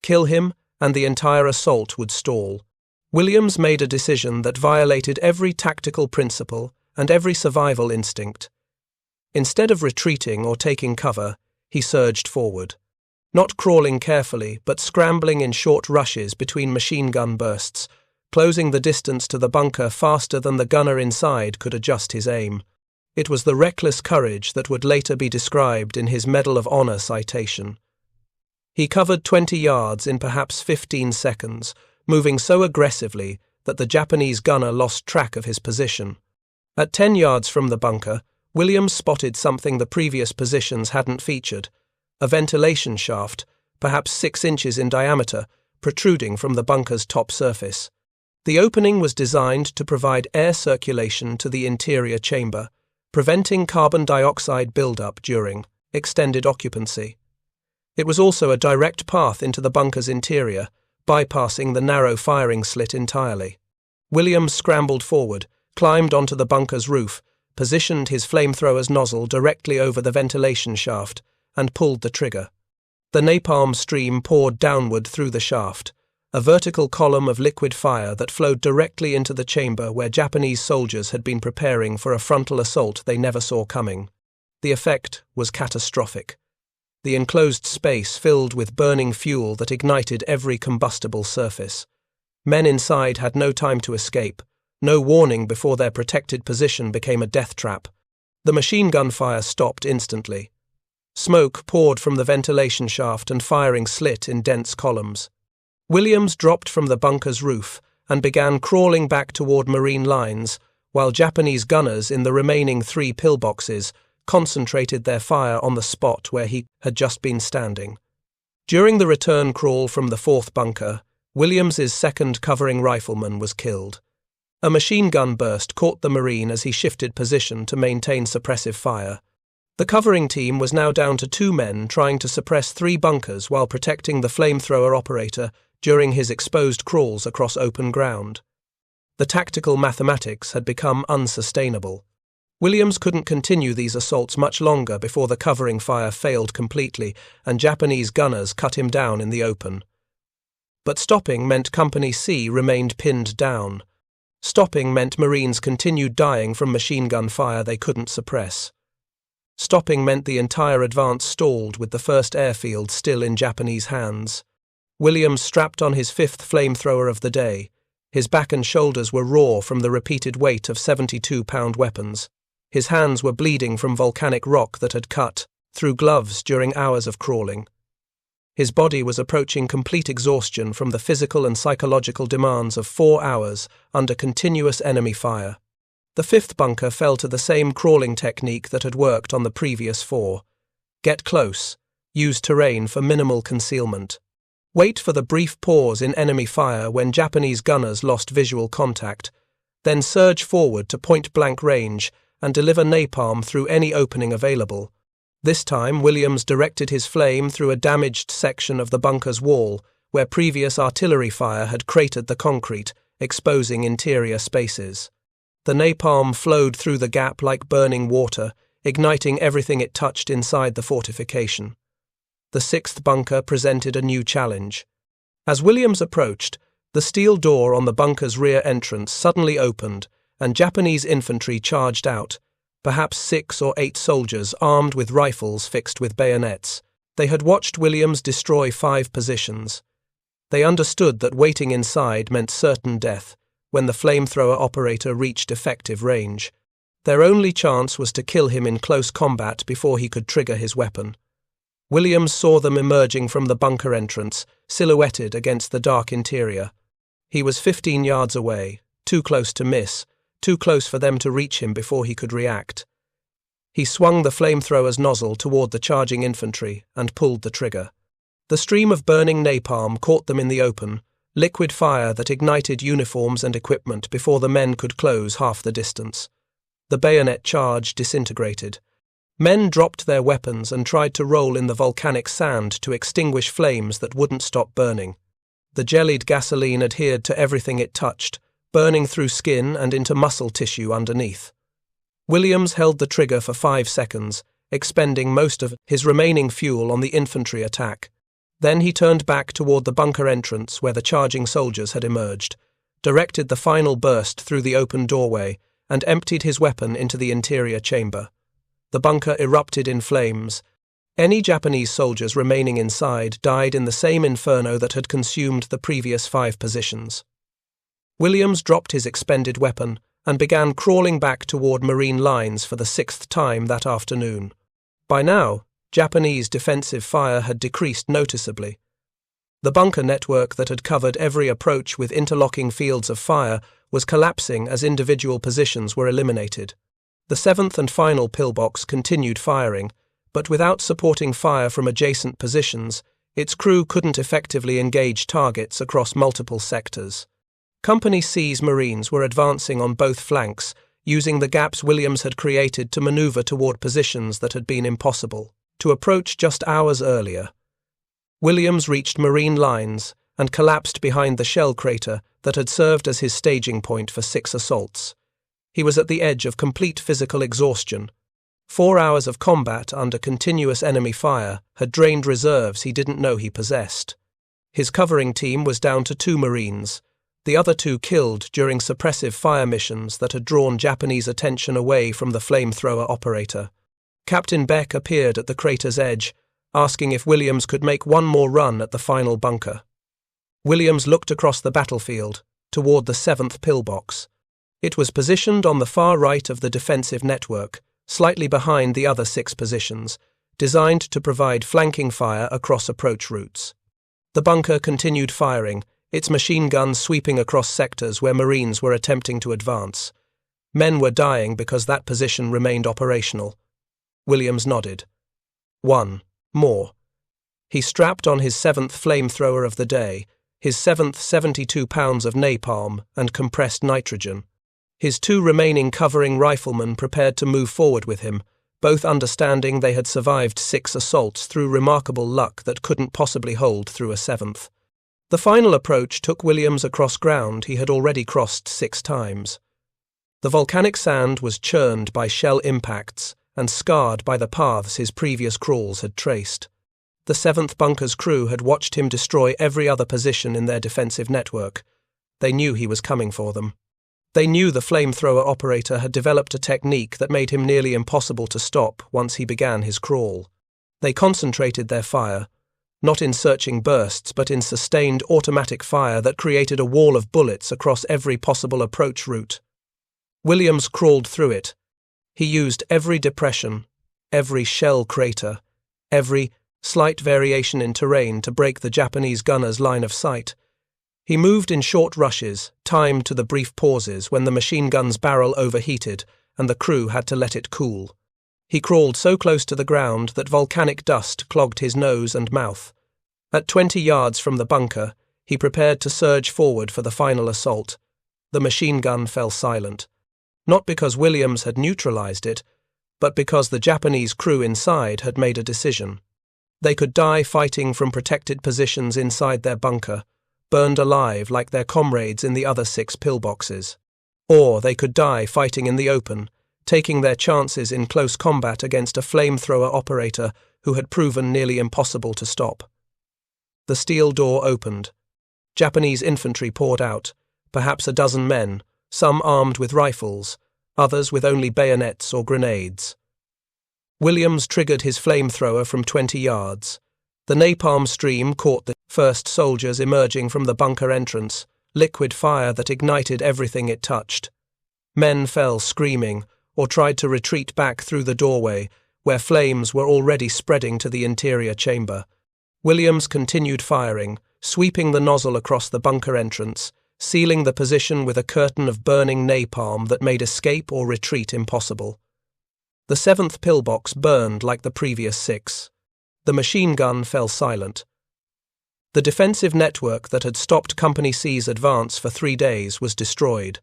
kill him, and the entire assault would stall. Williams made a decision that violated every tactical principle and every survival instinct. Instead of retreating or taking cover, he surged forward. Not crawling carefully, but scrambling in short rushes between machine gun bursts, closing the distance to the bunker faster than the gunner inside could adjust his aim. It was the reckless courage that would later be described in his Medal of Honor citation. He covered 20 yards in perhaps 15 seconds, moving so aggressively that the Japanese gunner lost track of his position. At 10 yards from the bunker, Williams spotted something the previous positions hadn't featured: a ventilation shaft, perhaps 6 inches in diameter, protruding from the bunker's top surface. The opening was designed to provide air circulation to the interior chamber, preventing carbon dioxide buildup during extended occupancy. It was also a direct path into the bunker's interior, bypassing the narrow firing slit entirely. Williams scrambled forward, climbed onto the bunker's roof, positioned his flamethrower's nozzle directly over the ventilation shaft, and pulled the trigger. The napalm stream poured downward through the shaft, a vertical column of liquid fire that flowed directly into the chamber where Japanese soldiers had been preparing for a frontal assault they never saw coming. The effect was catastrophic. The enclosed space filled with burning fuel that ignited every combustible surface. Men inside had no time to escape, no warning before their protected position became a death trap. The machine gun fire stopped instantly. Smoke poured from the ventilation shaft and firing slit in dense columns. Williams dropped from the bunker's roof and began crawling back toward Marine lines, while Japanese gunners in the remaining 3 pillboxes concentrated their fire on the spot where he had just been standing. During the return crawl from the 4th bunker, Williams's second covering rifleman was killed. A machine gun burst caught the Marine as he shifted position to maintain suppressive fire. The covering team was now down to 2 men trying to suppress 3 bunkers while protecting the flamethrower operator during his exposed crawls across open ground. The tactical mathematics had become unsustainable. Williams couldn't continue these assaults much longer before the covering fire failed completely and Japanese gunners cut him down in the open. But stopping meant Company C remained pinned down. Stopping meant Marines continued dying from machine gun fire they couldn't suppress. Stopping meant the entire advance stalled with the 1st airfield still in Japanese hands. Williams strapped on his 5th flamethrower of the day. His back and shoulders were raw from the repeated weight of 72-pound weapons. His hands were bleeding from volcanic rock that had cut through gloves during hours of crawling. His body was approaching complete exhaustion from the physical and psychological demands of 4 hours under continuous enemy fire. The 5th bunker fell to the same crawling technique that had worked on the previous 4. Get close. Use terrain for minimal concealment. Wait for the brief pause in enemy fire when Japanese gunners lost visual contact, then surge forward to point-blank range and deliver napalm through any opening available. This time, Williams directed his flame through a damaged section of the bunker's wall where previous artillery fire had cratered the concrete, exposing interior spaces. The napalm flowed through the gap like burning water, igniting everything it touched inside the fortification. The 6th bunker presented a new challenge. As Williams approached, the steel door on the bunker's rear entrance suddenly opened, and Japanese infantry charged out, perhaps 6 or 8 soldiers armed with rifles fixed with bayonets. They had watched Williams destroy 5 positions. They understood that waiting inside meant certain death when the flamethrower operator reached effective range. Their only chance was to kill him in close combat before he could trigger his weapon. Williams saw them emerging from the bunker entrance, silhouetted against the dark interior. He was 15 yards away, too close to miss, too close for them to reach him before he could react. He swung the flamethrower's nozzle toward the charging infantry and pulled the trigger. The stream of burning napalm caught them in the open, liquid fire that ignited uniforms and equipment before the men could close half the distance. The bayonet charge disintegrated. Men dropped their weapons and tried to roll in the volcanic sand to extinguish flames that wouldn't stop burning. The jellied gasoline adhered to everything it touched, burning through skin and into muscle tissue underneath. Williams held the trigger for 5 seconds, expending most of his remaining fuel on the infantry attack. Then he turned back toward the bunker entrance where the charging soldiers had emerged, directed the final burst through the open doorway, and emptied his weapon into the interior chamber. The bunker erupted in flames. Any Japanese soldiers remaining inside died in the same inferno that had consumed the previous 5 positions. Williams dropped his expended weapon and began crawling back toward Marine lines for the 6th time that afternoon. By now, Japanese defensive fire had decreased noticeably. The bunker network that had covered every approach with interlocking fields of fire was collapsing as individual positions were eliminated. The 7th and final pillbox continued firing, but without supporting fire from adjacent positions, its crew couldn't effectively engage targets across multiple sectors. Company C's Marines were advancing on both flanks, using the gaps Williams had created to maneuver toward positions that had been impossible to approach just hours earlier. Williams reached Marine lines and collapsed behind the shell crater that had served as his staging point for 6 assaults. He was at the edge of complete physical exhaustion. 4 hours of combat under continuous enemy fire had drained reserves he didn't know he possessed. His covering team was down to 2 Marines, the other 2 killed during suppressive fire missions that had drawn Japanese attention away from the flamethrower operator. Captain Beck appeared at the crater's edge, asking if Williams could make one more run at the final bunker. Williams looked across the battlefield, toward the 7th pillbox. It was positioned on the far right of the defensive network, slightly behind the other 6 positions, designed to provide flanking fire across approach routes. The bunker continued firing, its machine guns sweeping across sectors where Marines were attempting to advance. Men were dying because that position remained operational. Williams nodded. 1 more. He strapped on his 7th flamethrower of the day, his 7th 72 pounds of napalm and compressed nitrogen. His 2 remaining covering riflemen prepared to move forward with him, both understanding they had survived 6 assaults through remarkable luck that couldn't possibly hold through a 7th. The final approach took Williams across ground he had already crossed 6 times. The volcanic sand was churned by shell impacts and scarred by the paths his previous crawls had traced. The 7th bunker's crew had watched him destroy every other position in their defensive network. They knew he was coming for them. They knew the flamethrower operator had developed a technique that made him nearly impossible to stop once he began his crawl. They concentrated their fire, not in searching bursts but in sustained automatic fire that created a wall of bullets across every possible approach route. Williams crawled through it. He used every depression, every shell crater, every slight variation in terrain to break the Japanese gunners' line of sight. He moved in short rushes, timed to the brief pauses when the machine gun's barrel overheated and the crew had to let it cool. He crawled so close to the ground that volcanic dust clogged his nose and mouth. At 20 yards from the bunker, he prepared to surge forward for the final assault. The machine gun fell silent. Not because Williams had neutralized it, but because the Japanese crew inside had made a decision. They could die fighting from protected positions inside their bunker, burned alive like their comrades in the other 6 pillboxes. Or they could die fighting in the open, taking their chances in close combat against a flamethrower operator who had proven nearly impossible to stop. The steel door opened. Japanese infantry poured out, perhaps a dozen men, some armed with rifles, others with only bayonets or grenades. Williams triggered his flamethrower from 20 yards. The napalm stream caught the first soldiers emerging from the bunker entrance, liquid fire that ignited everything it touched. Men fell screaming or tried to retreat back through the doorway, where flames were already spreading to the interior chamber. Williams continued firing, sweeping the nozzle across the bunker entrance, sealing the position with a curtain of burning napalm that made escape or retreat impossible. The 7th pillbox burned like the previous 6. The machine gun fell silent. The defensive network that had stopped Company C's advance for 3 days was destroyed.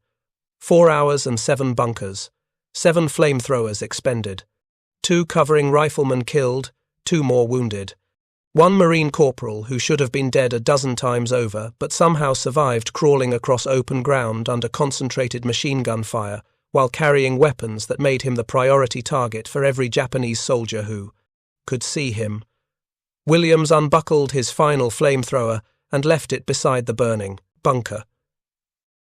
4 hours and 7 bunkers, 7 flamethrowers expended, 2 covering riflemen killed, 2 more wounded. 1 Marine corporal who should have been dead a dozen times over but somehow survived crawling across open ground under concentrated machine gun fire while carrying weapons that made him the priority target for every Japanese soldier who could see him. Williams unbuckled his final flamethrower and left it beside the burning bunker.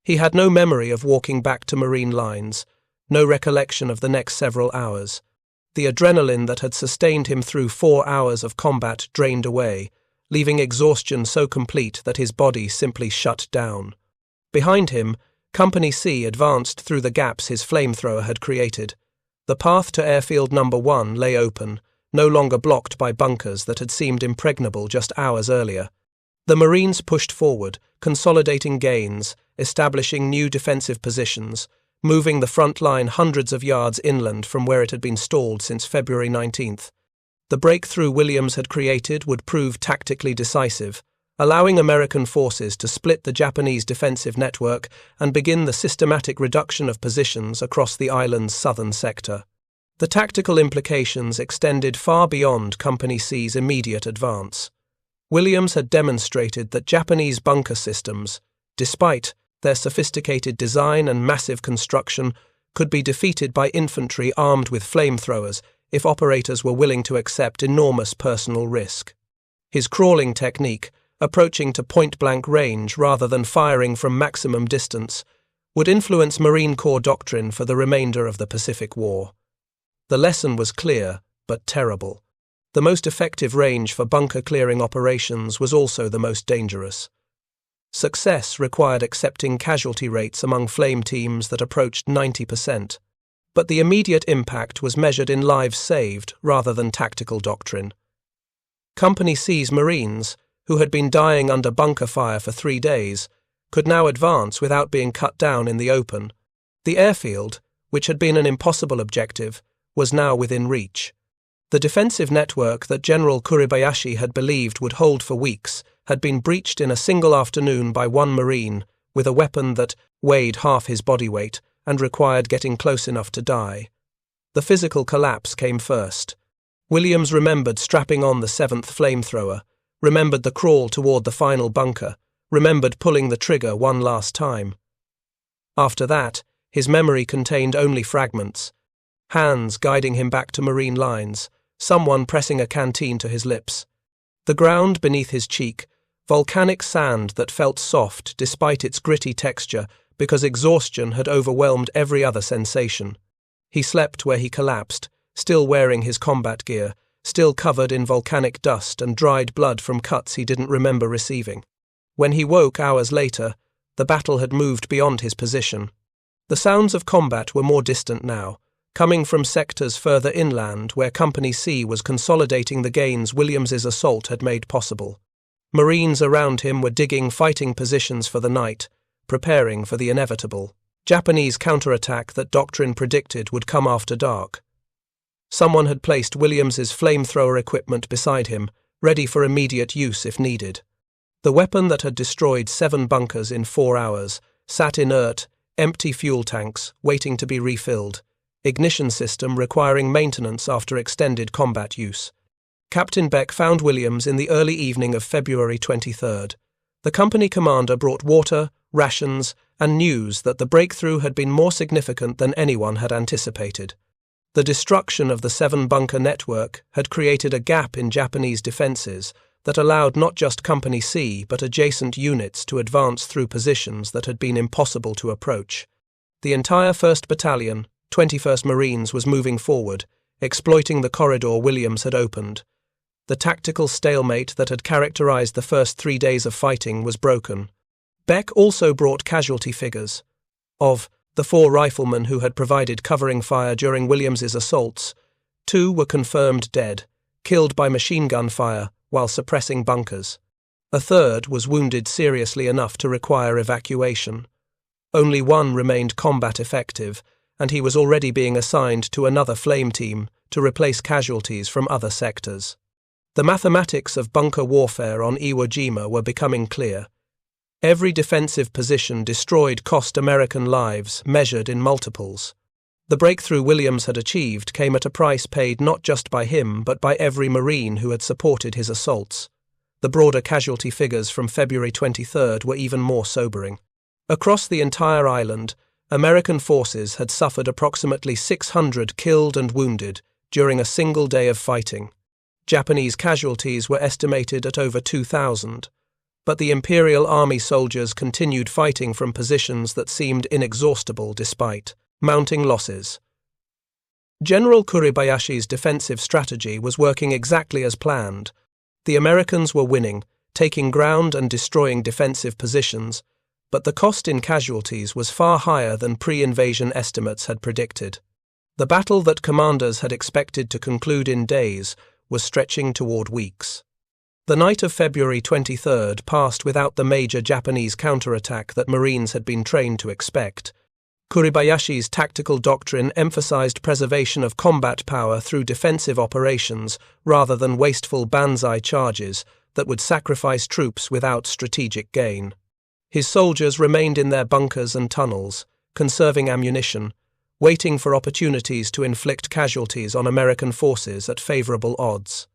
He had no memory of walking back to Marine lines, no recollection of the next several hours. The adrenaline that had sustained him through 4 hours of combat drained away, leaving exhaustion so complete that his body simply shut down. Behind him, Company C advanced through the gaps his flamethrower had created. The path to Airfield No. 1 lay open, no longer blocked by bunkers that had seemed impregnable just hours earlier. The Marines pushed forward, consolidating gains, establishing new defensive positions, moving the front line hundreds of yards inland from where it had been stalled since February 19th. The breakthrough Williams had created would prove tactically decisive, allowing American forces to split the Japanese defensive network and begin the systematic reduction of positions across the island's southern sector. The tactical implications extended far beyond Company C's immediate advance. Williams had demonstrated that Japanese bunker systems, despite their sophisticated design and massive construction, could be defeated by infantry armed with flamethrowers if operators were willing to accept enormous personal risk. His crawling technique, approaching to point-blank range rather than firing from maximum distance, would influence Marine Corps doctrine for the remainder of the Pacific War. The lesson was clear, but terrible. The most effective range for bunker-clearing operations was also the most dangerous. Success required accepting casualty rates among flame teams that approached 90%, but the immediate impact was measured in lives saved rather than tactical doctrine. Company C's Marines, who had been dying under bunker fire for 3 days, could now advance without being cut down in the open. The airfield, which had been an impossible objective, was now within reach. The defensive network that General Kuribayashi had believed would hold for weeks had been breached in a single afternoon by one Marine with a weapon that weighed half his body weight and required getting close enough to die. The physical collapse came first. Williams remembered strapping on the 7th flamethrower, remembered the crawl toward the final bunker, remembered pulling the trigger one last time. After that, his memory contained only fragments. Hands guiding him back to Marine lines, someone pressing a canteen to his lips. The ground beneath his cheek, volcanic sand that felt soft despite its gritty texture because exhaustion had overwhelmed every other sensation. He slept where he collapsed, still wearing his combat gear, still covered in volcanic dust and dried blood from cuts he didn't remember receiving. When he woke hours later, the battle had moved beyond his position. The sounds of combat were more distant now, coming from sectors further inland where Company C was consolidating the gains Williams's assault had made possible. Marines around him were digging fighting positions for the night, preparing for the inevitable Japanese counterattack that doctrine predicted would come after dark. Someone had placed Williams's flamethrower equipment beside him, ready for immediate use if needed. The weapon that had destroyed 7 bunkers in 4 hours sat inert, empty fuel tanks, waiting to be refilled. Ignition system requiring maintenance after extended combat use. Captain Beck found Williams in the early evening of February 23rd. The company commander brought water, rations, and news that the breakthrough had been more significant than anyone had anticipated. The destruction of the 7-bunker network had created a gap in Japanese defenses that allowed not just Company C but adjacent units to advance through positions that had been impossible to approach. The entire 1st Battalion, 21st Marines, was moving forward, exploiting the corridor Williams had opened. The tactical stalemate that had characterized the first 3 days of fighting was broken. Beck also brought casualty figures. Of the 4 riflemen who had provided covering fire during Williams's assaults, 2 were confirmed dead, killed by machine gun fire while suppressing bunkers. A third was wounded seriously enough to require evacuation. Only 1 remained combat effective, and he was already being assigned to another flame team to replace casualties from other sectors. The mathematics of bunker warfare on Iwo Jima were becoming clear. Every defensive position destroyed cost American lives measured in multiples. The breakthrough Williams had achieved came at a price paid not just by him but by every Marine who had supported his assaults. The broader casualty figures from February 23rd were even more sobering. Across the entire island, American forces had suffered approximately 600 killed and wounded during a single day of fighting. Japanese casualties were estimated at over 2,000, but the Imperial Army soldiers continued fighting from positions that seemed inexhaustible despite mounting losses. General Kuribayashi's defensive strategy was working exactly as planned. The Americans were winning, taking ground and destroying defensive positions, but the cost in casualties was far higher than pre-invasion estimates had predicted. The battle that commanders had expected to conclude in days was stretching toward weeks. The night of February 23rd passed without the major Japanese counterattack that Marines had been trained to expect. Kuribayashi's tactical doctrine emphasized preservation of combat power through defensive operations rather than wasteful banzai charges that would sacrifice troops without strategic gain. His soldiers remained in their bunkers and tunnels, conserving ammunition, waiting for opportunities to inflict casualties on American forces at favorable odds.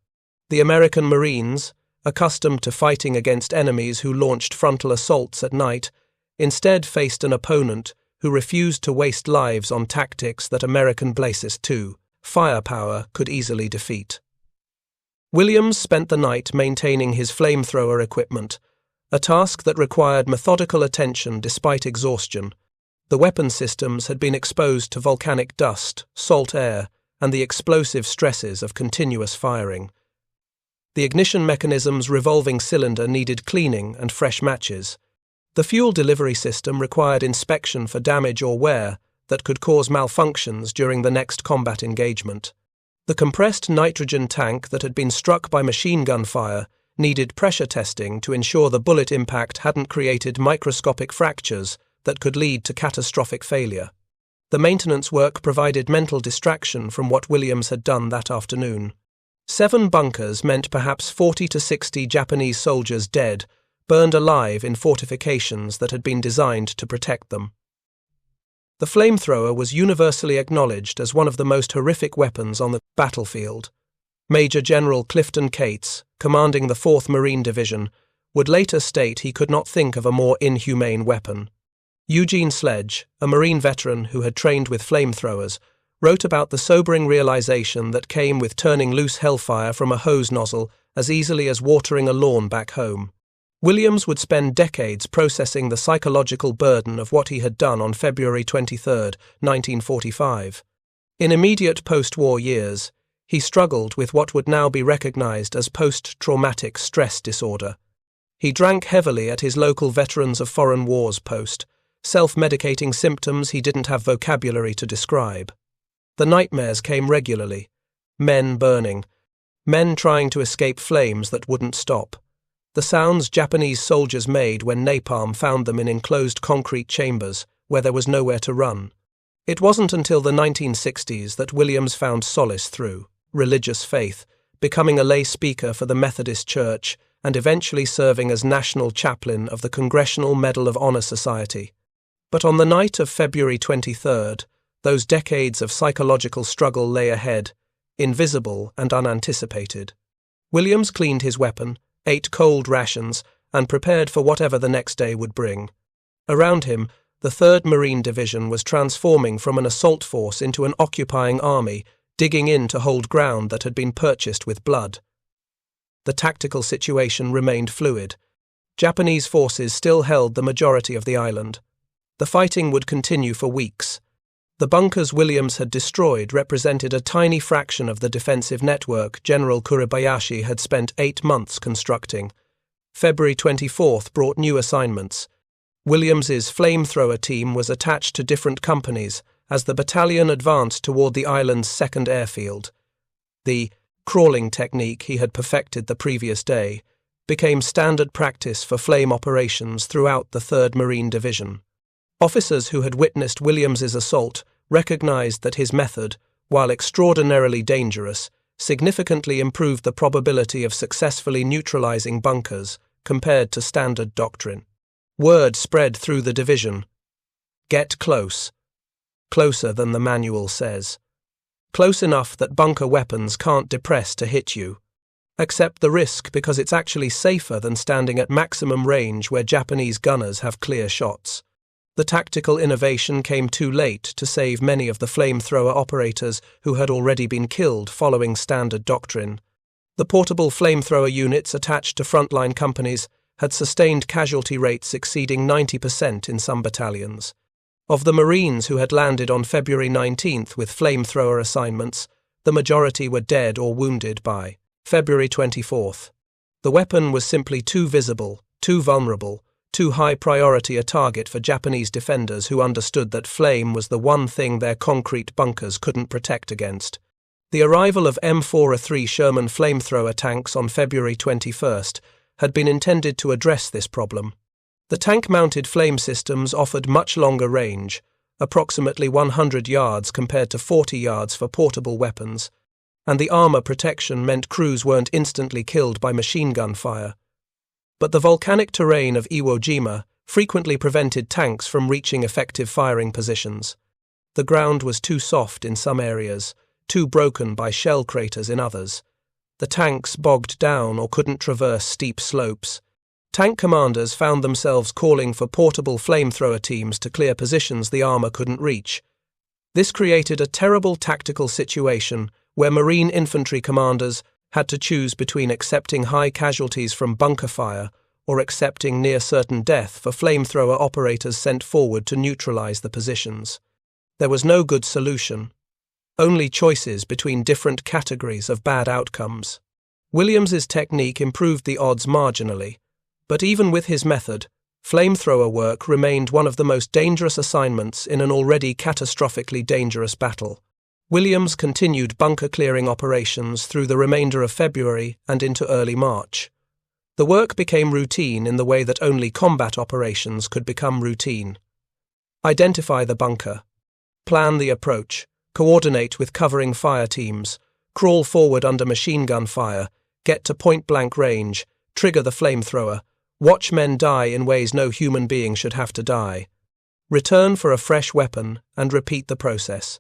The American Marines, accustomed to fighting against enemies who launched frontal assaults at night, instead faced an opponent who refused to waste lives on tactics that American Blazes II firepower could easily defeat. Williams spent the night maintaining his flamethrower equipment, a task that required methodical attention despite exhaustion. The weapon systems had been exposed to volcanic dust, salt air, and the explosive stresses of continuous firing. The ignition mechanism's revolving cylinder needed cleaning and fresh matches. The fuel delivery system required inspection for damage or wear that could cause malfunctions during the next combat engagement. The compressed nitrogen tank that had been struck by machine gun fire needed pressure testing to ensure the bullet impact hadn't created microscopic fractures that could lead to catastrophic failure. The maintenance work provided mental distraction from what Williams had done that afternoon. 7 bunkers meant perhaps 40 to 60 Japanese soldiers dead, burned alive in fortifications that had been designed to protect them. The flamethrower was universally acknowledged as one of the most horrific weapons on the battlefield. Major General Clifton Cates, commanding the 4th Marine Division, would later state he could not think of a more inhumane weapon. Eugene Sledge, a Marine veteran who had trained with flamethrowers, wrote about the sobering realization that came with turning loose hellfire from a hose nozzle as easily as watering a lawn back home. Williams would spend decades processing the psychological burden of what he had done on February 23, 1945. In immediate post-war years, he struggled with what would now be recognized as post-traumatic stress disorder. He drank heavily at his local Veterans of Foreign Wars post, self-medicating symptoms he didn't have vocabulary to describe. The nightmares came regularly. Men burning. Men trying to escape flames that wouldn't stop. The sounds Japanese soldiers made when napalm found them in enclosed concrete chambers where there was nowhere to run. It wasn't until the 1960s that Williams found solace through religious faith, becoming a lay speaker for the Methodist Church and eventually serving as national chaplain of the Congressional Medal of Honor Society. But on the night of February 23rd, those decades of psychological struggle lay ahead, invisible and unanticipated. Williams cleaned his weapon, ate cold rations, and prepared for whatever the next day would bring. Around him, the 3rd Marine Division was transforming from an assault force into an occupying army, digging in to hold ground that had been purchased with blood. The tactical situation remained fluid. Japanese forces still held the majority of the island. The fighting would continue for weeks. The bunkers Williams had destroyed represented a tiny fraction of the defensive network General Kuribayashi had spent 8 months constructing. February 24th brought new assignments. Williams's flamethrower team was attached to different companies as the battalion advanced toward the island's 2nd airfield. The crawling technique he had perfected the previous day became standard practice for flame operations throughout the 3rd Marine Division. Officers who had witnessed Williams's assault recognized that his method, while extraordinarily dangerous, significantly improved the probability of successfully neutralizing bunkers compared to standard doctrine. Word spread through the division. Get close. Closer than the manual says. Close enough that bunker weapons can't depress to hit you. Accept the risk because it's actually safer than standing at maximum range where Japanese gunners have clear shots. The tactical innovation came too late to save many of the flamethrower operators who had already been killed following standard doctrine. The portable flamethrower units attached to frontline companies had sustained casualty rates exceeding 90% in some battalions. Of the Marines who had landed on February 19th with flamethrower assignments, the majority were dead or wounded by February 24th. The weapon was simply too visible, too vulnerable, too high priority a target for Japanese defenders who understood that flame was the one thing their concrete bunkers couldn't protect against. The arrival of M4A3 Sherman flamethrower tanks on February 21st had been intended to address this problem. The tank-mounted flame systems offered much longer range, approximately 100 yards compared to 40 yards for portable weapons, and the armor protection meant crews weren't instantly killed by machine gun fire. But the volcanic terrain of Iwo Jima frequently prevented tanks from reaching effective firing positions. The ground was too soft in some areas, too broken by shell craters in others. The tanks bogged down or couldn't traverse steep slopes. Tank commanders found themselves calling for portable flamethrower teams to clear positions the armor couldn't reach. This created a terrible tactical situation where Marine infantry commanders had to choose between accepting high casualties from bunker fire or accepting near-certain death for flamethrower operators sent forward to neutralize the positions. There was no good solution, only choices between different categories of bad outcomes. Williams's technique improved the odds marginally, but even with his method, flamethrower work remained one of the most dangerous assignments in an already catastrophically dangerous battle. Williams continued bunker-clearing operations through the remainder of February and into early March. The work became routine in the way that only combat operations could become routine. Identify the bunker. Plan the approach. Coordinate with covering fire teams. Crawl forward under machine gun fire. Get to point-blank range. Trigger the flamethrower. Watch men die in ways no human being should have to die. Return for a fresh weapon and repeat the process.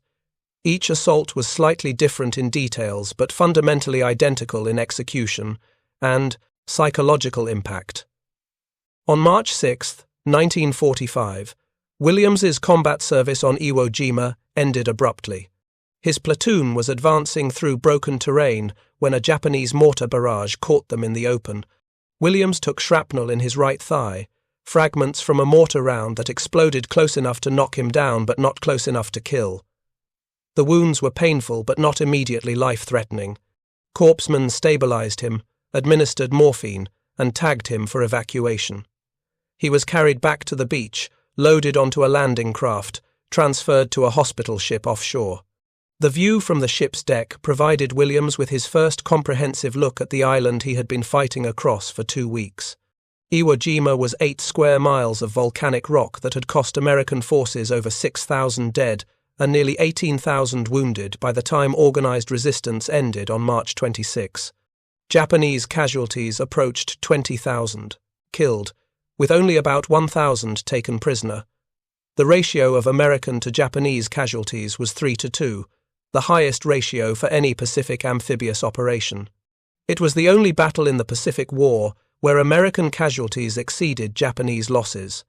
Each assault was slightly different in details but fundamentally identical in execution and psychological impact. On March 6, 1945, Williams's combat service on Iwo Jima ended abruptly. His platoon was advancing through broken terrain when a Japanese mortar barrage caught them in the open. Williams took shrapnel in his right thigh, fragments from a mortar round that exploded close enough to knock him down but not close enough to kill. The wounds were painful but not immediately life-threatening. Corpsmen stabilized him, administered morphine, and tagged him for evacuation. He was carried back to the beach, loaded onto a landing craft, transferred to a hospital ship offshore. The view from the ship's deck provided Williams with his first comprehensive look at the island he had been fighting across for 2 weeks. Iwo Jima was 8 square miles of volcanic rock that had cost American forces over 6,000 dead and nearly 18,000 wounded by the time organized resistance ended on March 26. Japanese casualties approached 20,000, killed, with only about 1,000 taken prisoner. The ratio of American to Japanese casualties was 3-2, the highest ratio for any Pacific amphibious operation. It was the only battle in the Pacific War where American casualties exceeded Japanese losses.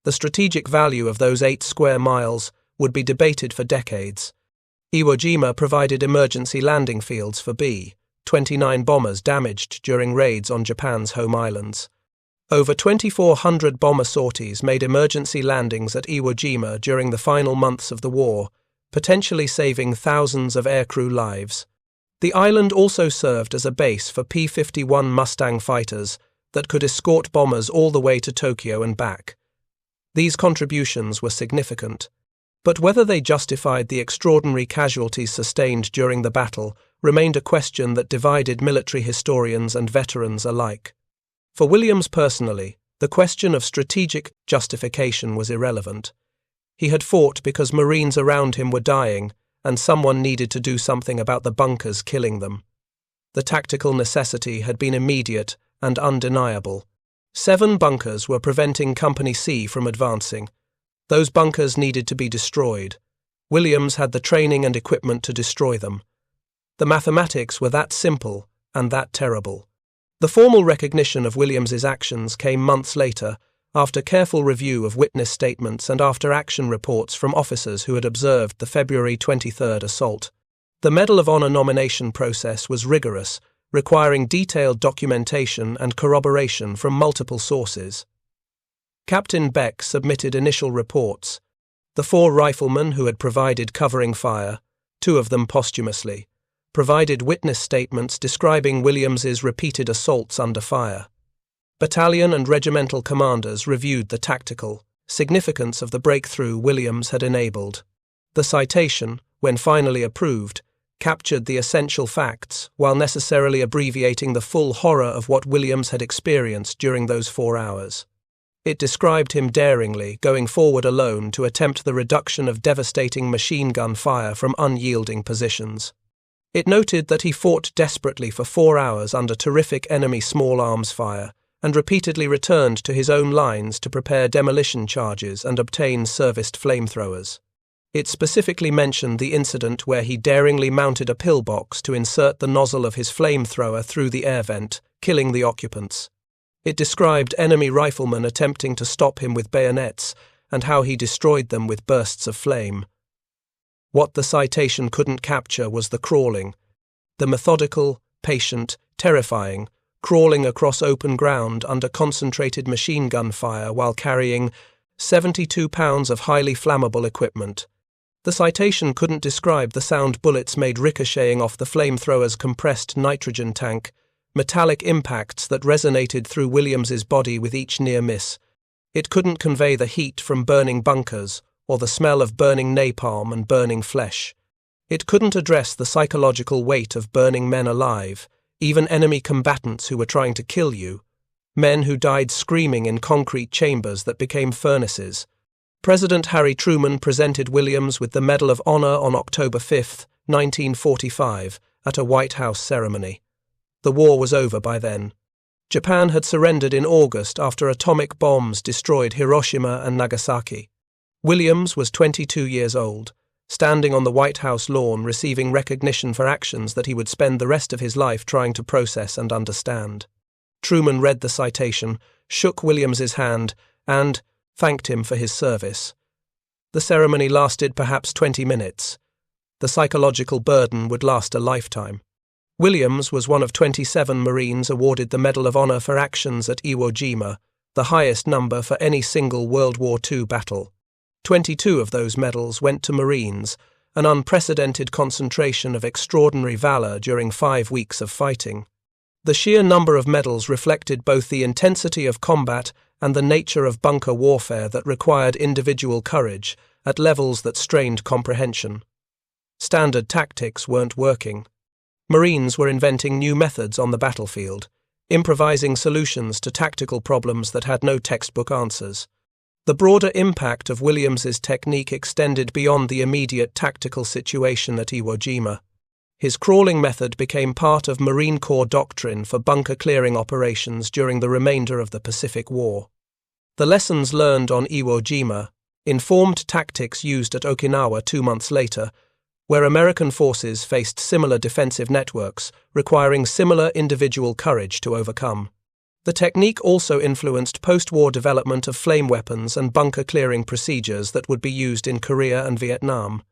The strategic value of those 8 square miles would be debated for decades. Iwo Jima provided emergency landing fields for B-29 bombers damaged during raids on Japan's home islands. Over 2,400 bomber sorties made emergency landings at Iwo Jima during the final months of the war, potentially saving thousands of aircrew lives. The island also served as a base for P-51 Mustang fighters that could escort bombers all the way to Tokyo and back. These contributions were significant, but whether they justified the extraordinary casualties sustained during the battle remained a question that divided military historians and veterans alike. For Williams personally, the question of strategic justification was irrelevant. He had fought because Marines around him were dying, and someone needed to do something about the bunkers killing them. The tactical necessity had been immediate and undeniable. 7 bunkers were preventing Company C from advancing. Those bunkers needed to be destroyed. Williams had the training and equipment to destroy them. The mathematics were that simple and that terrible. The formal recognition of Williams's actions came months later, after careful review of witness statements and after action reports from officers who had observed the February 23rd assault. The Medal of Honor nomination process was rigorous, requiring detailed documentation and corroboration from multiple sources. Captain Beck submitted initial reports. The 4 riflemen who had provided covering fire, 2 of them posthumously, provided witness statements describing Williams's repeated assaults under fire. Battalion and regimental commanders reviewed the tactical significance of the breakthrough Williams had enabled. The citation, when finally approved, captured the essential facts while necessarily abbreviating the full horror of what Williams had experienced during those 4 hours. It described him daringly going forward alone to attempt the reduction of devastating machine gun fire from unyielding positions. It noted that he fought desperately for 4 hours under terrific enemy small arms fire and repeatedly returned to his own lines to prepare demolition charges and obtain serviced flamethrowers. It specifically mentioned the incident where he daringly mounted a pillbox to insert the nozzle of his flamethrower through the air vent, killing the occupants. It described enemy riflemen attempting to stop him with bayonets and how he destroyed them with bursts of flame. What the citation couldn't capture was the crawling, the methodical, patient, terrifying, crawling across open ground under concentrated machine gun fire while carrying 72 pounds of highly flammable equipment. The citation couldn't describe the sound bullets made ricocheting off the flamethrower's compressed nitrogen tank, metallic impacts that resonated through Williams's body with each near miss. It couldn't convey the heat from burning bunkers or the smell of burning napalm and burning flesh. It couldn't address the psychological weight of burning men alive, even enemy combatants who were trying to kill you, men who died screaming in concrete chambers that became furnaces. President Harry Truman presented Williams with the Medal of Honor on October 5, 1945, at a White House ceremony. The war was over by then. Japan had surrendered in August after atomic bombs destroyed Hiroshima and Nagasaki. Williams was 22 years old, standing on the White House lawn receiving recognition for actions that he would spend the rest of his life trying to process and understand. Truman read the citation, shook Williams's hand, and thanked him for his service. The ceremony lasted perhaps 20 minutes. The psychological burden would last a lifetime. Williams was one of 27 Marines awarded the Medal of Honor for actions at Iwo Jima, the highest number for any single World War II battle. 22 of those medals went to Marines, an unprecedented concentration of extraordinary valor during 5 weeks of fighting. The sheer number of medals reflected both the intensity of combat and the nature of bunker warfare that required individual courage at levels that strained comprehension. Standard tactics weren't working. Marines were inventing new methods on the battlefield, improvising solutions to tactical problems that had no textbook answers. The broader impact of Williams's technique extended beyond the immediate tactical situation at Iwo Jima. His crawling method became part of Marine Corps doctrine for bunker clearing operations during the remainder of the Pacific War. The lessons learned on Iwo Jima informed tactics used at Okinawa 2 months later, where American forces faced similar defensive networks, requiring similar individual courage to overcome. The technique also influenced post-war development of flame weapons and bunker clearing procedures that would be used in Korea and Vietnam.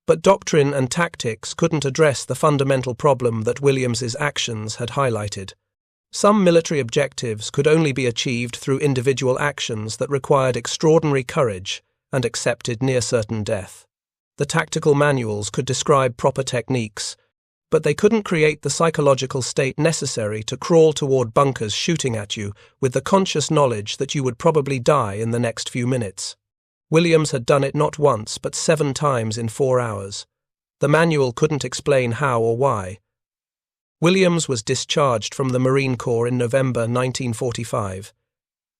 But doctrine and tactics couldn't address the fundamental problem that Williams's actions had highlighted. Some military objectives could only be achieved through individual actions that required extraordinary courage and accepted near-certain death. The tactical manuals could describe proper techniques, but they couldn't create the psychological state necessary to crawl toward bunkers shooting at you with the conscious knowledge that you would probably die in the next few minutes. Williams had done it not once but 7 times in 4 hours. The manual couldn't explain how or why. Williams was discharged from the Marine Corps in November 1945.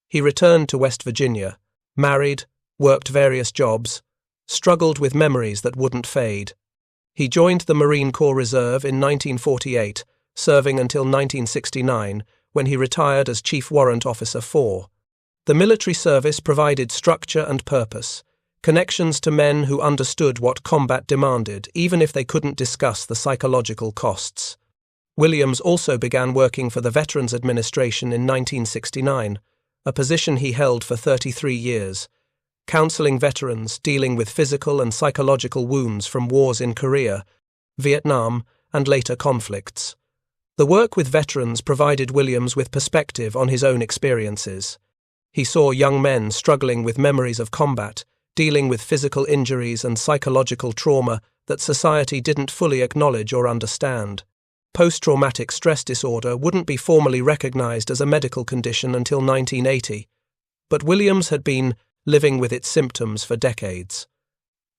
He returned to West Virginia, married, worked various jobs, struggled with memories that wouldn't fade. He joined the Marine Corps Reserve in 1948, serving until 1969, when he retired as Chief Warrant Officer 4. The military service provided structure and purpose, connections to men who understood what combat demanded, even if they couldn't discuss the psychological costs. Williams also began working for the Veterans Administration in 1969, a position he held for 33 years, counseling veterans dealing with physical and psychological wounds from wars in Korea, Vietnam, and later conflicts. The work with veterans provided Williams with perspective on his own experiences. He saw young men struggling with memories of combat, dealing with physical injuries and psychological trauma that society didn't fully acknowledge or understand. Post-traumatic stress disorder wouldn't be formally recognized as a medical condition until 1980, but Williams had been living with its symptoms for decades.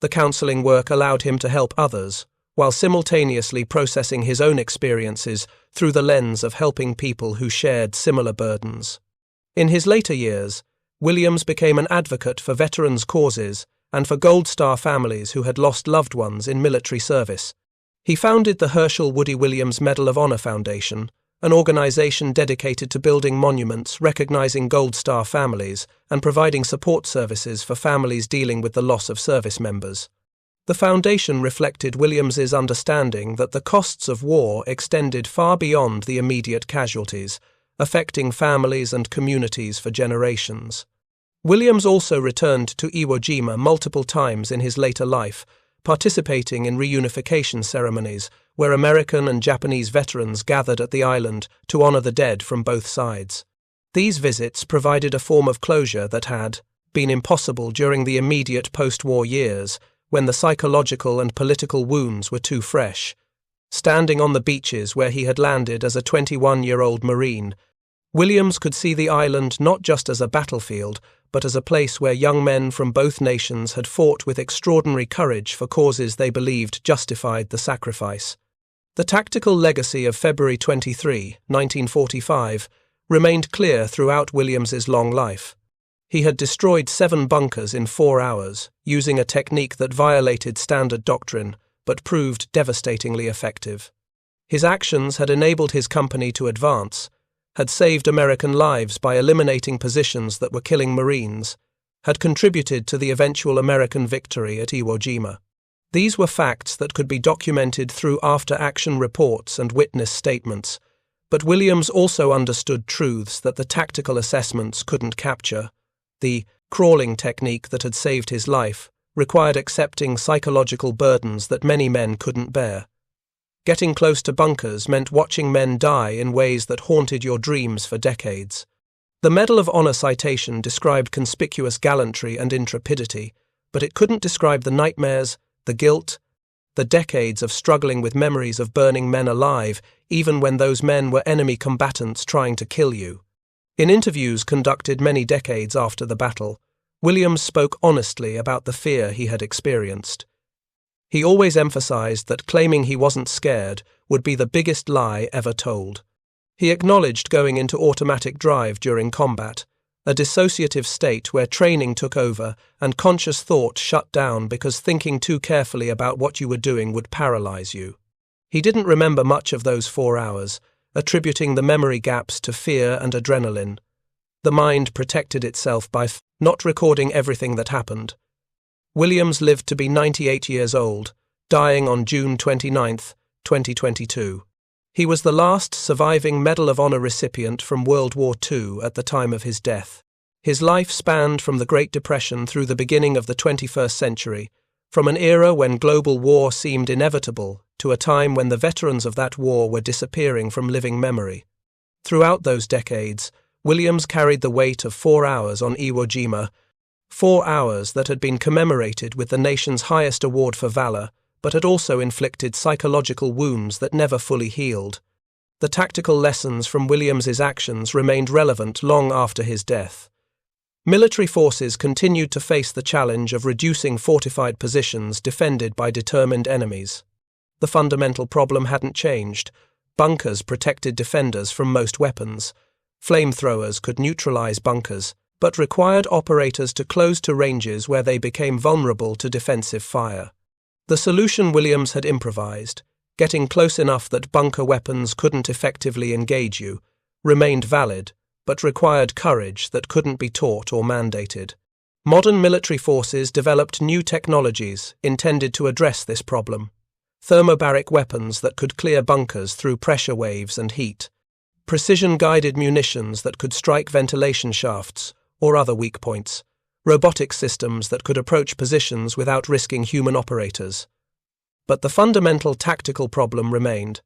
The counseling work allowed him to help others, while simultaneously processing his own experiences through the lens of helping people who shared similar burdens. In his later years, Williams became an advocate for veterans' causes and for Gold Star families who had lost loved ones in military service. He founded the Hershel Williams Medal of Honor Foundation, an organization dedicated to building monuments recognizing Gold Star families and providing support services for families dealing with the loss of service members. The foundation reflected Williams's understanding that the costs of war extended far beyond the immediate casualties, affecting families and communities for generations. Williams also returned to Iwo Jima multiple times in his later life, participating in reunification ceremonies where American and Japanese veterans gathered at the island to honor the dead from both sides. These visits provided a form of closure that had been impossible during the immediate post-war years, when the psychological and political wounds were too fresh. Standing on the beaches where he had landed as a 21-year-old Marine, Williams could see the island not just as a battlefield, but as a place where young men from both nations had fought with extraordinary courage for causes they believed justified the sacrifice. The tactical legacy of February 23, 1945, remained clear throughout Williams's long life. He had destroyed 7 bunkers in 4 hours, using a technique that violated standard doctrine, but proved devastatingly effective. His actions had enabled his company to advance, had saved American lives by eliminating positions that were killing Marines, had contributed to the eventual American victory at Iwo Jima. These were facts that could be documented through after-action reports and witness statements, but Williams also understood truths that the tactical assessments couldn't capture. The crawling technique that had saved his life required accepting psychological burdens that many men couldn't bear. Getting close to bunkers meant watching men die in ways that haunted your dreams for decades. The Medal of Honor citation described conspicuous gallantry and intrepidity, but it couldn't describe the nightmares, the guilt, the decades of struggling with memories of burning men alive, even when those men were enemy combatants trying to kill you. In interviews conducted many decades after the battle, Williams spoke honestly about the fear he had experienced. He always emphasized that claiming he wasn't scared would be the biggest lie ever told. He acknowledged going into automatic drive during combat, a dissociative state where training took over and conscious thought shut down because thinking too carefully about what you were doing would paralyze you. He didn't remember much of those 4 hours, attributing the memory gaps to fear and adrenaline. The mind protected itself by not recording everything that happened. Williams lived to be 98 years old, dying on June 29, 2022. He was the last surviving Medal of Honor recipient from World War II at the time of his death. His life spanned from the Great Depression through the beginning of the 21st century, from an era when global war seemed inevitable to a time when the veterans of that war were disappearing from living memory. Throughout those decades, Williams carried the weight of 4 hours on Iwo Jima, 4 hours that had been commemorated with the nation's highest award for valor, but had also inflicted psychological wounds that never fully healed. The tactical lessons from Williams's actions remained relevant long after his death. Military forces continued to face the challenge of reducing fortified positions defended by determined enemies. The fundamental problem hadn't changed. Bunkers protected defenders from most weapons. Flamethrowers could neutralize bunkers, but required operators to close to ranges where they became vulnerable to defensive fire. The solution Williams had improvised, getting close enough that bunker weapons couldn't effectively engage you, remained valid, but required courage that couldn't be taught or mandated. Modern military forces developed new technologies intended to address this problem. Thermobaric weapons that could clear bunkers through pressure waves and heat. Precision-guided munitions that could strike ventilation shafts or other weak points. Robotic systems that could approach positions without risking human operators. But the fundamental tactical problem remained.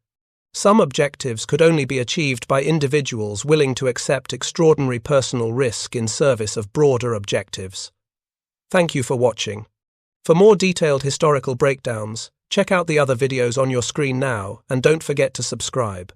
Some objectives could only be achieved by individuals willing to accept extraordinary personal risk in service of broader objectives. Thank you for watching. For more detailed historical breakdowns, check out the other videos on your screen now and don't forget to subscribe.